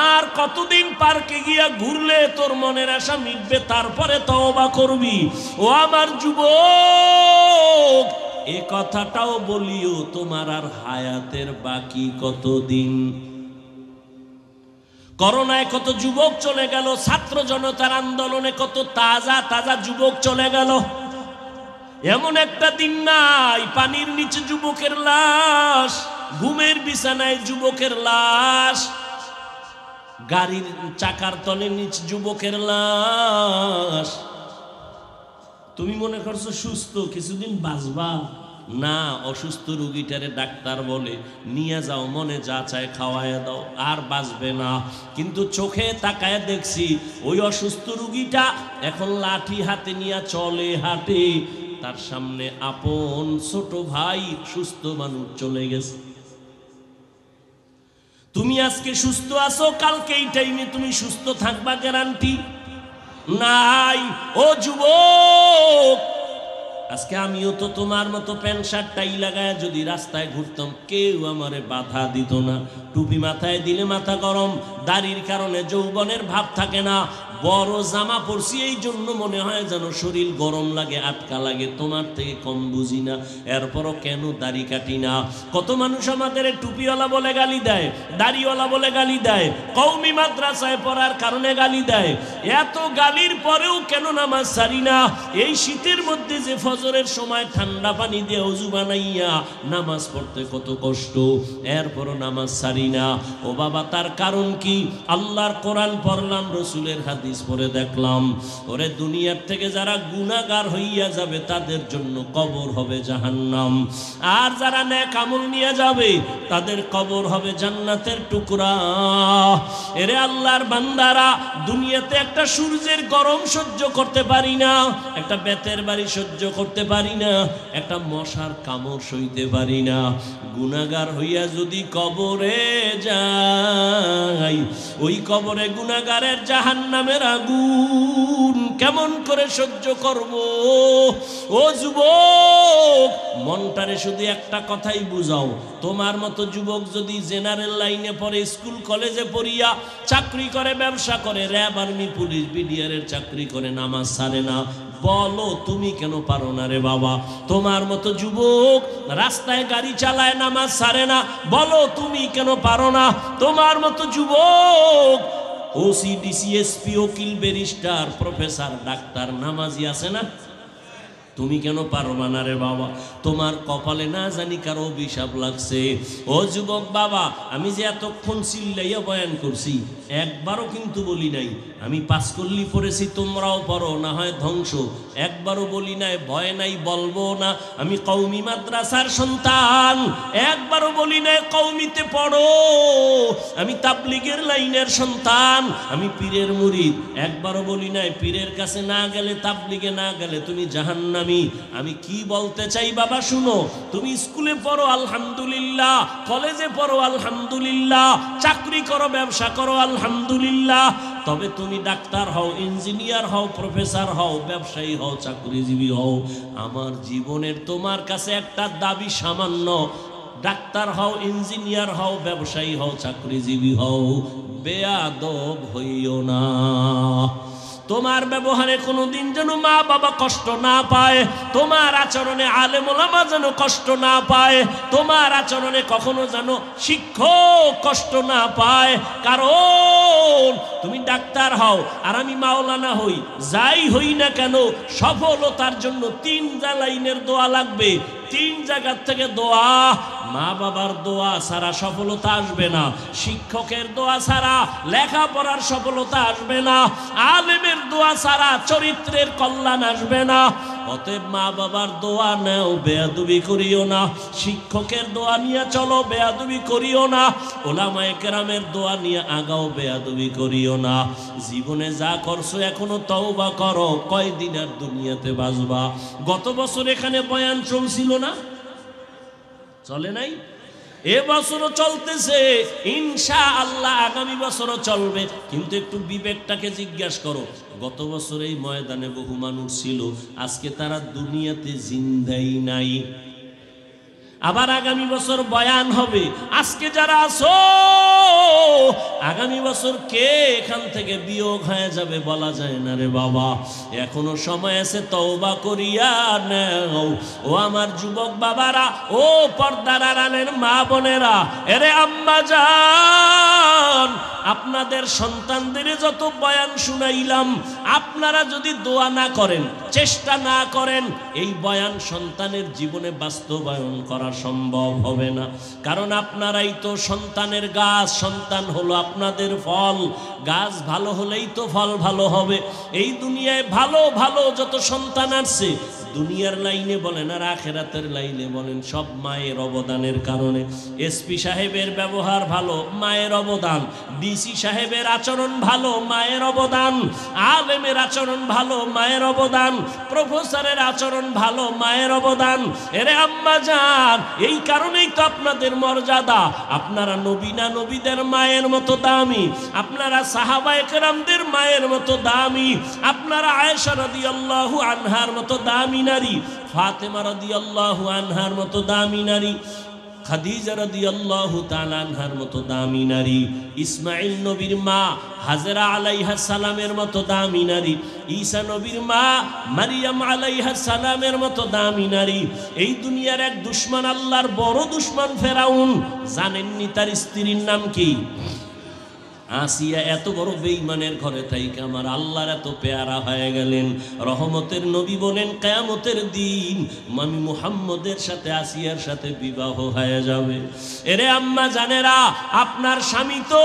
আর কতদিন পার্কে গিয়া ঘুরলে তোর মনের আশা মিটবে, তারপরে তওবা করবি। ও আমার যুবক, এ কথাটাও বলিও, তোমার আর হায়াতের বাকি কতদিন। করোনায় কত যুবক চলে গেল, ছাত্র জনতার আন্দোলনে কত তাজা তাজা যুবক চলে গেল। এমন একটা দিন নাই পানির নিচে যুবকের লাশ, ঘুমের বিছানায় যুবকের লাশ, গাড়ির চাকার তলে নিচে যুবকের লাশ। তুমি মনে করছো সুস্থ, কিছুদিন বাঁচবা না। অসুস্থ রোগীটারে ডাক্তার বলে নিয়ে যাও, মনে যা চায় খাওয়ায় দাও, আর বাঁচবে না। কিন্তু চোখে তাকায় দেখছি ওই অসুস্থ রোগীটা এখন লাঠি হাতে নিয়ে চলে হাঁটে, তার সামনে আপন ছোট ভাই সুস্থ মানুষ চলে গেছে। তুমি আজকে সুস্থ আছো, কালকে এই টাইমে তুমি সুস্থ থাকবা গ্যারান্টি নাই। ও যুবক, আজকে আমিও তো তোমার মতো প্যান্ট শার্ট টাই লাগায় যদি রাস্তায় ঘুরতাম, কেউ আমারে বাধা দিত না। টুপি মাথায় দিলে মাথা গরম, দাড়ির কারণে যৌবনের ভাব থাকে না। বড় জামা পরছি এই জন্য মনে হয় যেন শরীর গরম লাগে, আটকা লাগে। তোমার থেকে কম বুঝি না, এরপরও কেন দাড়ি কাটি না। কত মানুষ আমাদের টুপিওয়ালা বলে গালি দেয়, দাড়িওয়ালা বলে গালি দেয়, কওমি মাদ্রাসায় পড়ার কারণে গালি দেয়। এত গালির পরেও কেন নামাজ ছাড়ি না? এই শীতের মধ্যে যে ফজরের সময় ঠান্ডা পানি দিয়ে ওযু বানাইয়া নামাজ পড়তে কত কষ্ট, এরপরও নামাজ ছাড়ি না। ও বাবা, তার কারণ কি? আল্লাহর কোরআন পড়লাম, রসুলের হাদিস পরে দেখলাম, ওরে দুনিয়ার থেকে যারা গুনাহগার হইয়া যাবে তাদের জন্য কবর হবে জাহান্নাম, আর যারা নেক আমল নিয়ে যাবে তাদের কবর হবে জান্নাতের টুকরা। এরে আল্লাহর বান্দারা, দুনিয়াতে একটা সূর্যের গরম সহ্য করতে পারি না, একটা বেতের বাড়ি সহ্য করতে পারি না, একটা মশার কামড় সইতে পারি না। গুনাহগার হইয়া যদি কবরে যাই, ওই কবরে গুনাহগারের জাহান্নামের আগুন কেমন করে সহ্য করব? ও যুবক, মনটারে শুধু একটা কথাই বুঝাও, তোমার মতো যুবক যদি জেনারেল লাইনে পড়ে, স্কুল কলেজে পড়িয়া চাকরি করে, ব্যবসা করে, র্যাব আর্মি পুলিশ বিডিআরের চাকরি করে, নামাজ ছাড়ে না, বলো তুমি কেন পারো না রে বাবা? তোমার মতো যুবক রাস্তায় গাড়ি চালায়, নামাজ ছাড়ে না, বলো তুমি কেন পারো না? তোমার মতো যুবক ওসি ডিসি এসপি উকিল ব্যারিস্টার প্রফেসর ডাক্তার নামাজি আছে না, তুমি কেন পারবা না রে বাবা? তোমার কপালে না জানি কারো অভিশাপ লাগছে। ও যুবক বাবা, আমি যে এতক্ষণ চিল্লাইয়া বয়ান করছি, একবারও কিন্তু বলি নাই আমি পাঁচকল্লি পড়েছি তোমরাও পড়ো, না হয় ধ্বংস। একবারও বলি নাই ভয় নাই, বলবো না আমি কওমি মাদ্রাসার সন্তান। একবারও বলি নাই কওমিতে পড়ো, আমি তাবলীগের লাইনের সন্তান, আমি পীরের মুরিদ। একবারও বলি নাই পীরের কাছে না গেলে, তাবলীগে না গেলে তুমি জাহান্নামী। আমি কি বলতে চাই বাবা শুনো, তুমি স্কুলে পড়ো আলহামদুলিল্লাহ, কলেজে পড়ো আলহামদুলিল্লাহ, চাকরি করো, ব্যবসা করো আলহামদুলিল্লাহ, তবে তুমি ডাক্তার হও, ইঞ্জিনিয়ার হও, প্রফেসর হও, ব্যবসায়ী হও, চাকরিজীবী হও, আমার জীবনের তোমার কাছে একটা দাবি সামান্য, ডাক্তার হও, ইঞ্জিনিয়ার হও, ব্যবসায়ী হও, চাকরিজীবী হও, বেয়াদব হইও না। তোমার ব্যবহারে কোনোদিন যেন মা বাবা কষ্ট না পায়, তোমার আচরণে আলেম ওলামা যেন কষ্ট না পায়, তোমার আচরণে কখনো যেন শিক্ষক কষ্ট না পায়। কারণ তুমি ডাক্তার হও আর আমি মাওলানা হই, যাই হই না কেন সফলতার জন্য 3 লাইনের দোয়া লাগবে। 3 জায়গার থেকে দোয়া। মা বাবার দোয়া ছাড়া সফলতা আসবে না, শিক্ষকের দোয়া ছাড়া লেখাপড়ার সফলতা আসবে না, আলেমের দোয়া ছাড়া চরিত্রের কল্যাণ আসবে না। অতএব মা বাবার দোয়া নাও, বেয়াদবি করিও না। শিক্ষকের দোয়া নিয়ে চলো, বেয়াদবি করিও না। ওলামায়ে কেরামের দোয়া নিয়ে আগাও, বেয়াদবি করিও না। জীবনে যা করছো এখনো তওবা করো, কয়দিন আর দুনিয়াতে বাঁচবা। গত বছর এখানে বয়ান চলছিল না? চলে নাই? এবছরও চলতেছে, ইনশাআল্লাহ আগামী বছরও চলবে। কিন্তু একটু বিবেকটাকে জিজ্ঞাসা করো, গত বছর এই ময়দানে বহু মানুষ ছিল, আজকে তারা দুনিয়াতে জিন্দাই নাই। আবার আগামী বছর বয়ান হবে, আজকে যারা আছো আগামী বছর কে এখান থেকে বিয়োগ হয়ে যাবে বলা যায় না রে বাবা। এখনো সময় আছে, তওবা করিয়া নাও। ও আমার যুবক বাবারা, ও পর্দার আড়ালের মা বোনেরা, এরে আম্মা জান, আপনাদের সন্তানদের যত বয়ান শুনাইলাম, আপনারা যদি দোয়া না করেন, চেষ্টা না করেন, এই বয়ান সন্তানের জীবনে বাস্তবায়ন করা সম্ভব হবে না। কারণ আপনারাই তো সন্তানের গাছ, সন্তান হলো আপনাদের ফল। গাছ ভালো হলেই তো ফল ভালো হবে। এই দুনিয়ায় ভালো ভালো যত সন্তান আসছে, দুনিয়ার লাইনে বলেন আর আখেরাতের লাইনে বলেন, সব মায়ের অবদানের কারণে। এসপি সাহেবের ব্যবহার ভালো, মায়ের অবদান। ডিসি সাহেবের আচরণ ভালো, মায়ের অবদান। আলেমের আচরণ ভালো, মায়ের অবদান। প্রফেসরের আচরণ ভালো, মায়ের অবদান। এরে আম্মা জান, এই কারণেই তো আপনাদের মর্যাদা। আপনারা নবী না নবীদের মায়ের মতো দামি, আপনারা সাহাবায়ে কেরামদের মায়ের মতো দামি, আপনারা আয়েশা রাদিয়াল্লাহু আনহার মতো দামি নারী, ফাতেমা রাদিয়াল্লাহু আনহার মতো দামি নারী, খাদিজা রাদিয়াল্লাহু তাআলা আনহার মতো দামি নারী, ইসমাঈল নবীর মা হাজেরা আলাইহিস সালামের মতো দামি নারী, ঈসা নবীর মা মারিয়াম আলাইহিস সালামের মতো দামি নারী। এই দুনিয়ার এক দুশমন, আল্লাহর বড় দুশমন ফেরাউন, জানেননি তার স্ত্রীর নাম কি? আসিয়া। এত বড় বেঈমানের ঘরে থাইকে আমার আল্লাহর এত পেয়ারা হয়ে গেলেন। রহমতের নবী বলেন, কিয়ামতের দিন আমি মুহাম্মদের সাথে আসিয়ার সাথে বিবাহ হয়ে যাবে। এরে আম্মা জানেরা, আপনার স্বামী তো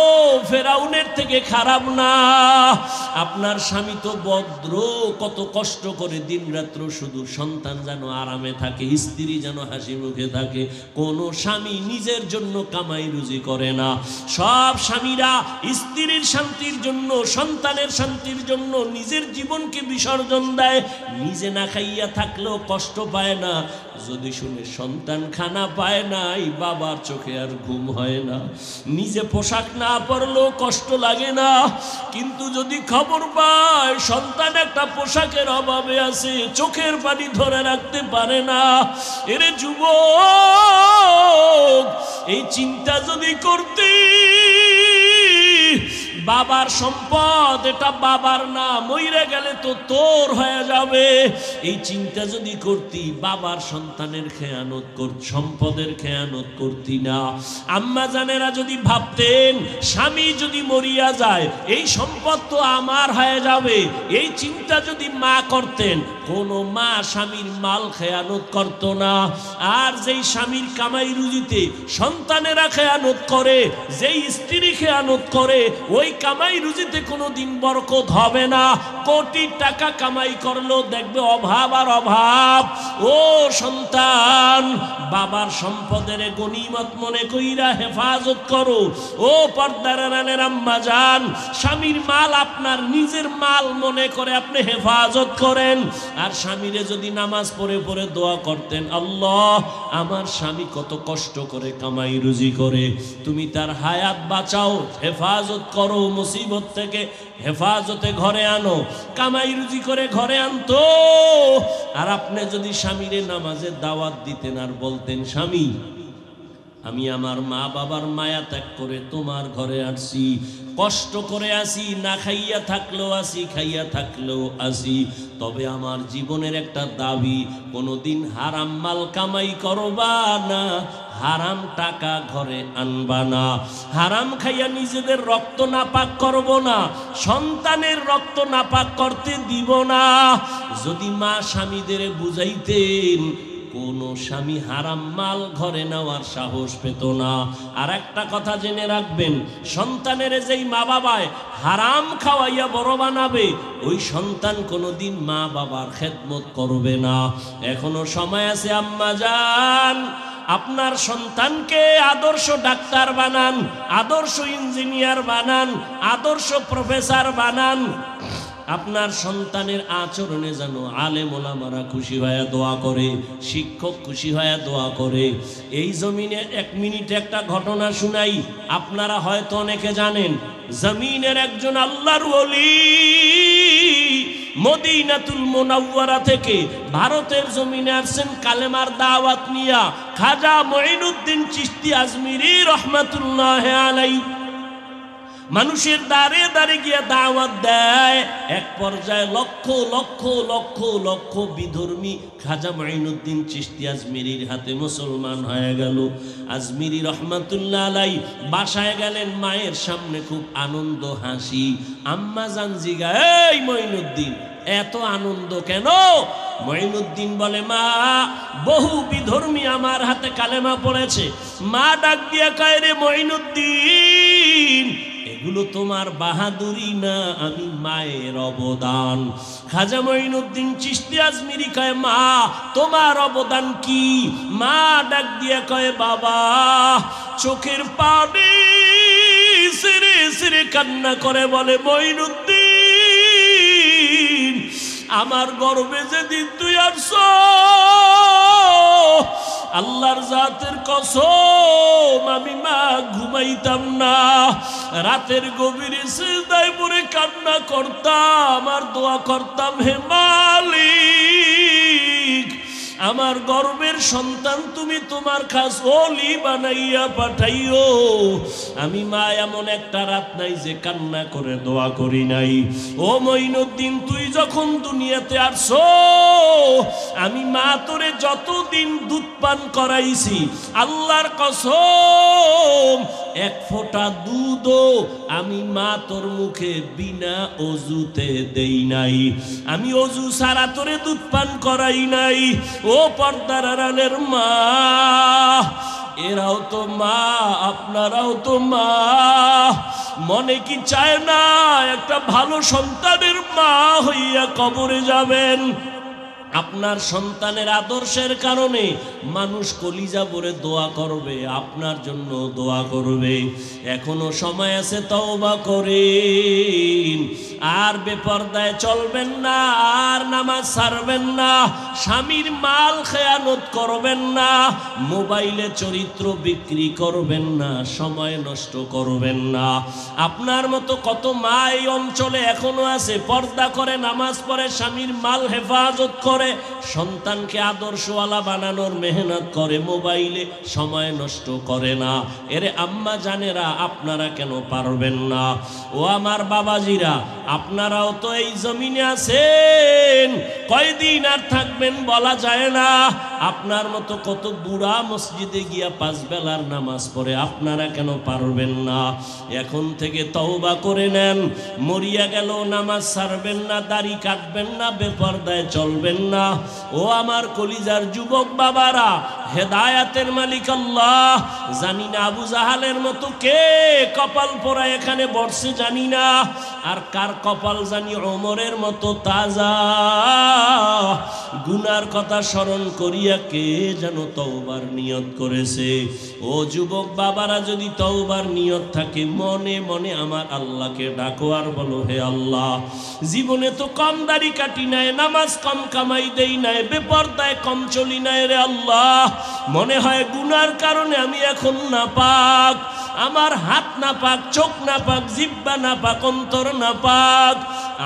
ফেরাউনের থেকে খারাপ না। আপনার স্বামী তো ভদ্র, কত কষ্ট করে দিনরাত্র শুধু সন্তান যেন আরামে থাকে, স্ত্রী যেন হাসি মুখে থাকে। কোন স্বামী নিজের জন্য কামাই রুজি করে না। সব স্বামীরা স্ত্রীর শান্তির জন্য, সন্তানের শান্তির জন্য নিজের জীবনকে বিসর্জন দেয়। নিজে না খাইয়া থাকলেও কষ্ট পায় না, যদি শুনে সন্তান খানা পায় না, এই বাবার চোখে আর ঘুম হয় না। নিজে পোশাক না পরলেও কষ্ট লাগে না, কিন্তু যদি খবর পায় সন্তান একটা পোশাকের অভাবে আছে, চোখের পানি ধরে রাখতে পারে না। এরে যুবক, এই চিন্তা যদি করতে, বাবার সম্পদ এটা বাবার না, মইরা গেলে তো তোর হয়ে যাবে, এই চিন্তা যদি করতি, বাবার সন্তানের খেয়ানত করতি, সম্পদের খেয়ানত করতি না। আম্মা জানেরা যদি ভাবতেন স্বামী যদি মরিয়া যায় এই সম্পদ তো আমার হয়ে যাবে, এই চিন্তা যদি মা করতেন, কোন মা স্বামীর মাল খেয়ানত করত না। আর যেই স্বামীর কামাই রুজিতে সন্তানেরা খেয়ানত করে, যেই স্ত্রী খেয়ানত করে, ওই কামাই রুজিতে কোনোদিন বরকত হবে না। কোটি টাকা কামাই করলেও দেখবে অভাব আর অভাব। ও সন্তান, বাবার সম্পদের গনিমত মনে কইরা হেফাজত করো। ও পর্দার আড়ালের আম্মা জান, স্বামীর মাল আপনার নিজের মাল মনে করে আপনি হেফাজত করেন। আর স্বামীরে যদি নামাজ পড়ে পড়ে দোয়া করতেন, আল্লাহ আমার স্বামী কত কষ্ট করে কামাই রুজি করে, তুমি তার হায়াত বাঁচাও, হেফাজত করো, মুসিবত থেকে হেফাজতে ঘরে আনো। কামাই রুজি করে ঘরে আনতো। আর আপনি যদি স্বামীরে নামাজে দাওয়াত দিতেন আর বলতেন, স্বামী আমি আমার মা বাবার মায়া ত্যাগ করে তোমার ঘরে আসছি, কষ্ট করে আসি, না খাইয়া থাকলেও আসি, খাইয়া থাকলেও আসি। তবে আমার জীবনের একটা দাবি, কোনোদিন হারাম মাল কামাই করবা না, হারাম টাকা ঘরে আনবা না, হারাম খাইয়া নিজেদের রক্ত নাপাক করব না, সন্তানের রক্ত নাপাক করতে দিব না। যদি মা স্বামীদের বুঝাইতেন, কোন স্বামী হারাম মাল ঘরে নেওয়ার সাহস পেত না। আর একটা কথা জেনে রাখবেন, সন্তানের যেই মা বাবায় হারাম খাওয়াইয়া বড় বানাবে, ওই সন্তান কোনোদিন মা বাবার খেদমত করবে না। এখনো সময় আছে আম্মা জান, আপনার সন্তানকে আদর্শ ডাক্তার বানান, আদর্শ ইঞ্জিনিয়ার বানান, আদর্শ প্রফেসর বানান। আপনার সন্তানের আচরণে যেন আলেম ওলামারা খুশি হয়ে দোয়া করে, শিক্ষক খুশি হয়ে দোয়া করে। এই জমিনে 1 মিনিটে একটা ঘটনা শুনাই, আপনারা হয়তো অনেকে জানেন। জমিনের একজন আল্লাহর ওলি মদিনাতুল মুনাওয়ারা থেকে ভারতের জমিনে আসছেন কালেমার দাওয়াত নিয়া, খাজা মঈনুদ্দিন চিশতি আজমিরি রহমাতুল্লাহ আলাইহি। মানুষের দাঁড়ে দাঁড়ে গিয়ে দাওয়াত দেয়। এক পর্যায়ে লক্ষ লক্ষ লক্ষ লক্ষ বিধর্মী খাজা মঈনুদ্দিন চিশতি আজমিরির হাতে মুসলমান হয়ে গেল। আজমিরি রহমাতুল্লাহ আলাইহি বাসায় গেলেন, মায়ের সামনে খুব আনন্দ হাসি। আম্মা জান জিগা, এই মঈনুদ্দিন এত আনন্দ কেন? মঈনুদ্দিন বলে, মা বহু বিধর্মী আমার হাতে কালেমা পড়েছে। মা ডাক দিয়া কয়, রে মঈনুদ্দিন, এগুলো তোমার বাহাদুরি না, আমি মায়ের অবদান। খাজা মঈনুদ্দিন চিশতি আজমিরি কয়, মা তোমার অবদান কি? মা ডাক দিয়া কয়, বাবা চোখের পানি সিরে সিরে কান্না করে বলে, মঈনুদ্দিন আমার গর্বে যেদিন তুই আসছো, আল্লাহর জাতের কসম আমি মা ঘুমাইতাম না, রাতের গভীরে সিজদায় পড়ে কান্না করতাম আর দোয়া করতাম, হে মালিক আমার গর্বের সন্তান তুমি তোমার খাস ওলি বানাইয়া পাঠাইও। আমি মা এমন একটা রাত নাই যে কান্না করে দোয়া করি নাই। ও মঈনুদ্দিন, তুই যখন দুনিয়াতে আসছো, আমি মা তোরে যতদিন দুধ পান করাইছি, আল্লাহর কসম এক ফোঁটা দুধও আমি মা তোর মুখে বিনা অজুতে দেই নাই। আমি অজু ছাড়া তোরে দুধ পান করাই নাই। ও পর্দার আড়ালের মা, এরাও তো মা, আপনারাও তো মা। মনে কি চায় না একটা ভালো সন্তানের মা হইয়া কবরে যাবেন? আপনার সন্তানের আদর্শের কারণে মানুষ কলিজা ভরে দোয়া করবে, আপনার জন্য দোয়া করবে। এখনো সময় আছে, তওবা করেন। আর বেপরদায় চলবেন না, আর নামাজ ছাড়বেন না, স্বামীর মাল খেয়ানত করবেন না, মোবাইলে চরিত্র বিক্রি করবেন না, সময় নষ্ট করবেন না। আপনার মতো কত মা এই অঞ্চলে এখনো আছে, পর্দা করে, নামাজ পড়ে, স্বামীর মাল হেফাজত করে, সন্তানকে আদর্শওয়ালা বানানোর মেহনত করে, মোবাইলে সময় নষ্ট করে না। এরে আম্মা জানেরা, আপনারা কেন পারবেন না? ও আমার বাবাজিরা, আপনারাও তো এই জমিনে আছেন, কয়দিন আর থাকবেন বলা যায় না। আপনার মতো কত বুড়া মসজিদে গিয়া 5 বেলার নামাজ পড়ে, আপনারা কেন পারবেন না? এখন থেকে তওবা করে নেন। মরিয়া গেল নামাজ ছাড়বেন না, দাড়ি কাটবেন না, বেপরদায় চলবেন না। ও আমার কলিজার যুবক বাবারা, হেদায়াতের মালিক আল্লাহ। জানি না আবু জাহালের মতো কে কপাল পোড়া এখানে বসছে জানি না, আর কার কপাল জানি ওমরের মতো তাজা। গুনার কথা স্মরণ করিয়া কে যেন তওবার নিয়ত করেছে। ও যুবক বাবারা, যদি তওবার নিয়ত থাকে, মনে মনে আমার আল্লাহকে ডাকো আর বলো, হে আল্লাহ, জীবনে তো কম দাড়ি কাটি নাই, নামাজ কম কামাই দেই নাই, বেপরদায় কম চলি নাই রে আল্লাহ। মনে হয় গুনার কারণে আমি এখন নাপাক, আমার হাত নাপাক, চোখ নাপাক, জিহ্বা নাপাক, অন্তর নাপাক।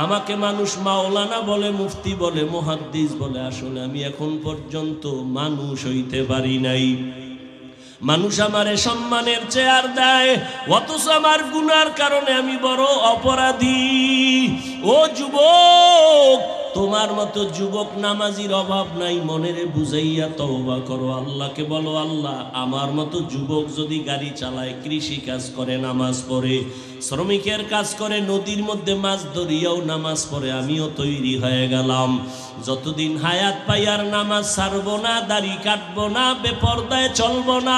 আমাকে মানুষ মাওলানা বলে, মুফতি বলে, মুহাদ্দিস বলে, আসলে আমি এখন পর্যন্ত মানুষ হইতে পারি নাই। মানুষ আমারে সম্মানের চেয়ার দেয়, অথচ আমার গুনার কারণে আমি বড় অপরাধী। ও যুবক, তোমার মতো যুবক নামাজির অভাব নাই, মনেরে বুঝাইয়া তওবা করো, আল্লাহকে বলো, আল্লাহ আমার মতো যুবক যদি গাড়ি চালায়, কৃষি কাজ করে, নামাজ পড়ে, শ্রমিকের কাজ করে, নদীর মধ্যে মাছ ধরিয়াও নামাজ পড়ে, আমিও তৈরি হয়ে গেলাম। যতদিন হায়াত পাই আর নামাজ ছাড়বো না, দাড়ি কাটবো না, বেপরদায় চলবো না,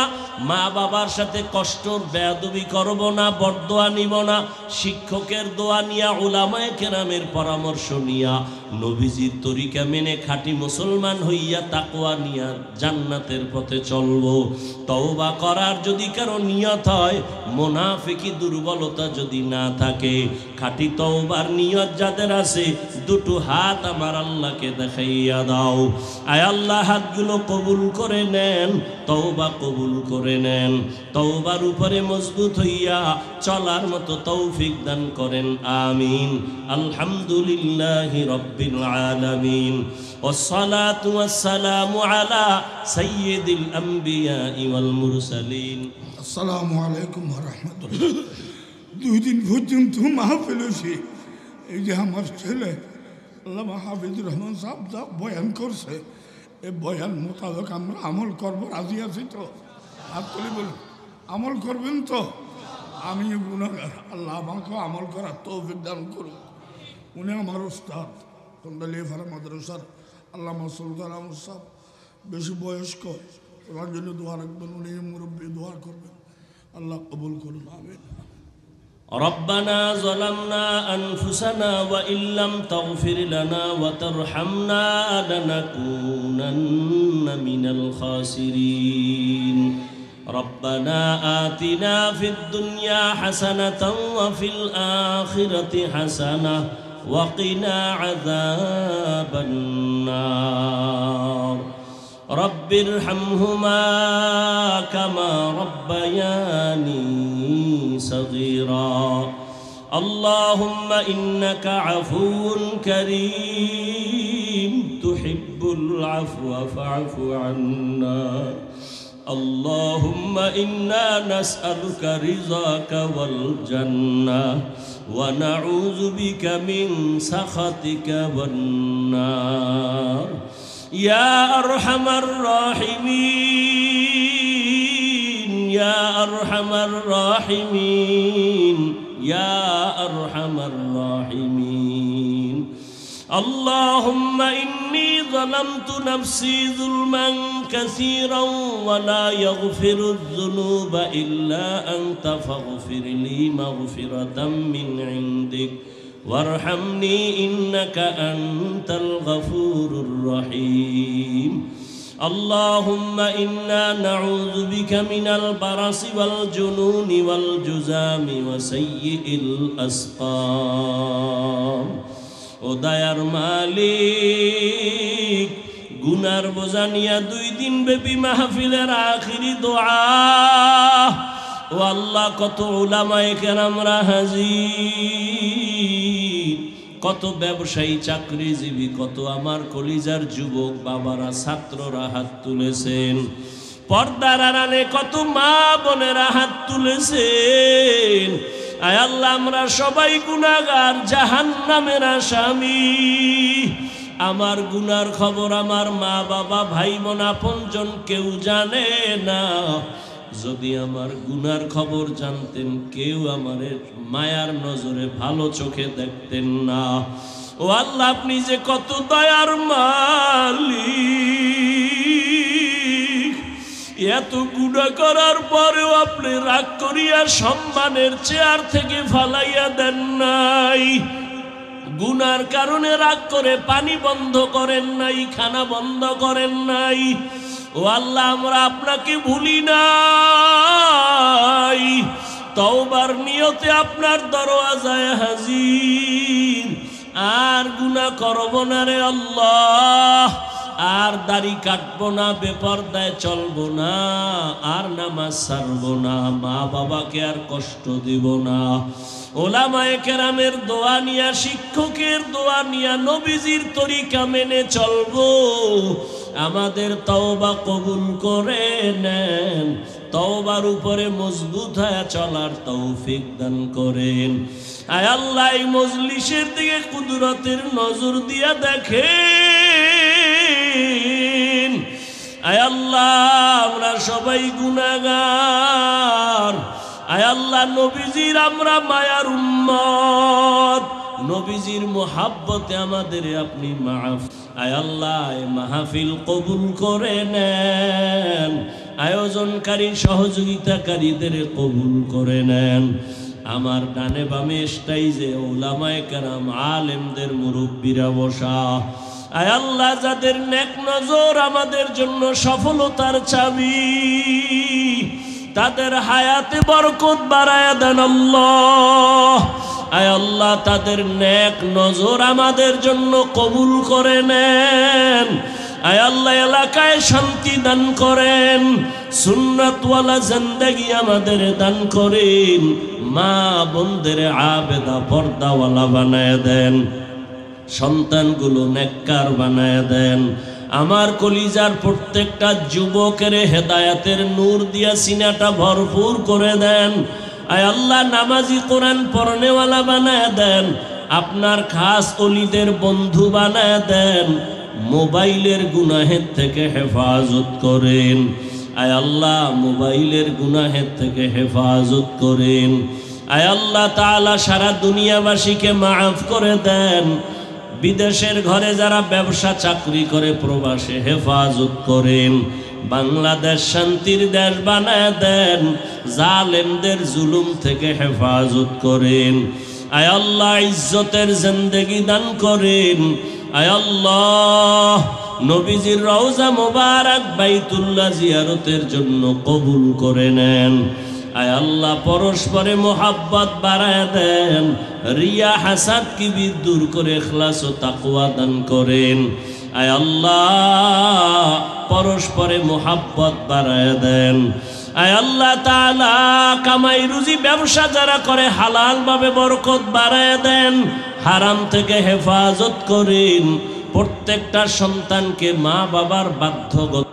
মা বাবার সাথে কষ্টর বেয়াদবি করব না, বরদোয়া নিব না, শিক্ষকের দোয়া নিয়া, উলামায়ে কেরামের পরামর্শ নিয়া, নবীজির তরিকা মেনে খাঁটি মুসলমান হইয়া তাকওয়া নিয়া জান্নাতের পথে চলবো। তওবা করার যদি কারো নিয়ত হয়, মুনাফিকি দুর্বলতা যদি না থাকে, খাঁটি তওবার নিয়ত যাদের আছে, দুটো হাত আমার আল্লাহকে দেখাইয়া দাও। আয় আল্লাহ, হাতগুলো কবুল করে নেন, তওবা কবুল করে নেন, তওবার উপরে মজবুত হইয়া চলার মতো তৌফিক দান করেন, আমিন। আলহামদুলিল্লাহি রাব্বিল আলামিন, ওয়াসসালাতু ওয়াসসালামু আলা সাইয়্যিদিল আম্বিয়া ওয়াল মুরসালিন। আসসালামু আলাইকুম ওয়া রাহমাতুল্লাহ। 2 দিন পর্যন্ত মাহফিল হয়েছে। এই যে আমার ছেলে আল্লামা হাফিজুর রহমান সাহেব যা বয়ান করছে, এই বয়ান মোতাবেক আমরা আমল করবো, রাজি আছি তো? হাত তুলে বলুন, আমল করবেন তো? আমি গুনাহগার, আল্লাহ আমাকে আমল করার তৌফিক দান করুন। উনি আমার উস্তাদ, কন্দালিয়াপাড়া মাদ্রাসার আল্লামা সুলতান আহমদ সাহেব, বেশি বয়স্ক, ওনার জন্য দোয়া রাখবেন, উনি মুরব্বী, দোয়া করবেন, আল্লাহ কবুল করুন, আমিন। ربنا ظلمنا أنفسنا وإن لم تغفر لنا وترحمنا لنكونن من الخاسرين. ربنا آتنا في الدنيا حسنة وفي الآخرة حسنة وقنا عذاب النار. رب ارحمهما كما ربياني صغيرا. اللهم إنك عفو كريم تحب العفو فاعف عنا. اللهم إنا نسألك رضاك والجنة ونعوذ بك من سخطك والنار. يا أرحم الراحمين يا أرحم الراحمين يا أرحم الراحمين. اللهم إني ظلمت نفسي ظلما كثيرا ولا يغفر الذنوب إلا أنت فاغفر لي مغفرة من عندك وارحمني إنك أنت الغفور الرحيم. اللهم إنا نعوذ بك من البرص والجنون والجذام وسيء الأسقام. ও দয়ার মালিক, গুনার বোঝা নিয়া 2 দিন ব্যাপী মাহফিলের আখিরি দোয়া, ও আল্লাহ, কত উলামায়ে কেরামরা হাজির, কত ব্যবসায়ী চাকরিজীবী, কত আমার কলিজার যুবক বাবারা, ছাত্ররা হাত তুলেছেন, পর্দার আড়ালে কত মা বোনেরা হাত তুলেছেন। আয় আল্লাহ, আমরা সবাই গুনাহগার, জাহান্নামের আসামি। আমার গুনার খবর আমার মা বাবা, ভাই বোন, আপনজন কেউ জানে না। যদি আমার গুনার খবর জানতেন, কেউ আমারে মায়ার নজরে ভালো চোখে দেখতেন না। ও আল্লাহ, আপনি যে কত দয়ার মালিক, এত গুনাহ করার পরেও আপনি রাগ করিয়া সম্মানের চেয়ার থেকে ফালাইয়া দেন নাই। গুনার কারণে রাগ করে পানি বন্ধ করেন নাই, খানা বন্ধ করেন নাই। ও আল্লাহ, আমরা আপনাকে ভুলি নাই, তওবার নিয়তে আপনার দরওয়াজায় হাজির। আর গুনাহ করব না রে আল্লাহ, আর দাড়ি কাটবো না, বেপরদায় চলবো না, আর নামাজ ছাড়বো না, মা বাবাকে আর কষ্ট দিব না। ওলামায়ে কেরামের দোয়া নিয়া, শিক্ষকের দোয়া নিয়া, নবীজির তরিকা মেনে চলবো। আমাদের তওবা কবুল করে নেন, তওবার উপরে মজবুত হয়ে চলার তৌফিক দান করেন। আয় আল্লাহ, এই মজলিসের দিকে কুদরতের নজর দিয়া দেখেন। আয় আল্লাহ, আমরা সবাই গুনাহগার। আয় আল্লাহ, নবীজির আমরা মায়ার উম্মত, নবীজির মোহাব্বতে আমাদের আপনি মাফ। আয় আল্লাহ, এই মাহফিল কবুল করে নেন, আয়োজনকারী সহযোগিতাকারীদের কবুল করে নেন। আমার ডানে বামে স্টাইজে উলামায়ে কেরাম, আলেমদের মুরব্বীরা বসা। আয় আল্লাহ, যাদের নেক নজর আমাদের জন্য সফলতার চাবি, তাদের হায়াতে বরকত বাড়ায়া দেন আল্লাহ। আয় আল্লাহ, তাদের নেক নজর আমাদের জন্য কবুল করে নেন। আয় আল্লাহ, এলাকায় শান্তি দান করেন, সুন্নাতওয়ালা জিন্দেগি আমাদের দান করেন, মা বোনদের আবেদা পর্দাওয়ালা বানায় দেন, সন্তানগুলো নেককার বানায় দেন। আমার কলিজার প্রত্যেকটা যুবকের হেদায়েতের নূর দিয়া সিনাটা ভরপুর করে দেন। আয় আল্লাহ, নামাজি কোরআন পড়নেওয়ালা বানায় দেন, আপনার খাস ওলিদের বন্ধু বানায় দেন, মোবাইলের গুনাহের থেকে হেফাজত করেন। আয় আল্লাহ, মোবাইলের গুনাহের থেকে হেফাজত করেন। আয় আল্লাহ তাআলা, সারা দুনিয়াবাসীকে মাফ করে দেন। বিদেশের ঘরে যারা ব্যবসা চাকরি করে প্রবাসে হেফাজত করেন। বাংলাদেশ শান্তির দেশ বানায় দেন, জালেমদের জুলুম থেকে হেফাজত করেন। আয় আল্লাহ, ইজ্জতের জিন্দেগি দান করেন। আয় আল্লাহ, নবীজির রওজা মোবারক বাইতুল্লাহ জিয়ারতের জন্য কবুল করে নেন। আয় আল্লাহ, পরস্পরে মোহাব্বত বাড়ায় দেন, রিয়া হাসাদ কিবির দূর করে ইখলাস ও তাকওয়া দান করেন। আয় আল্লাহ, পরস্পরে মোহাব্বত বাড়ায় দেন। আয় আল্লাহ তাআলা, কামাই রুজি ব্যবসা যারা করে হালাল ভাবে বরকত বাড়ায় দেন, হারাম থেকে হেফাজত করেন। প্রত্যেকটা সন্তানকে মা বাবার বাধ্যগত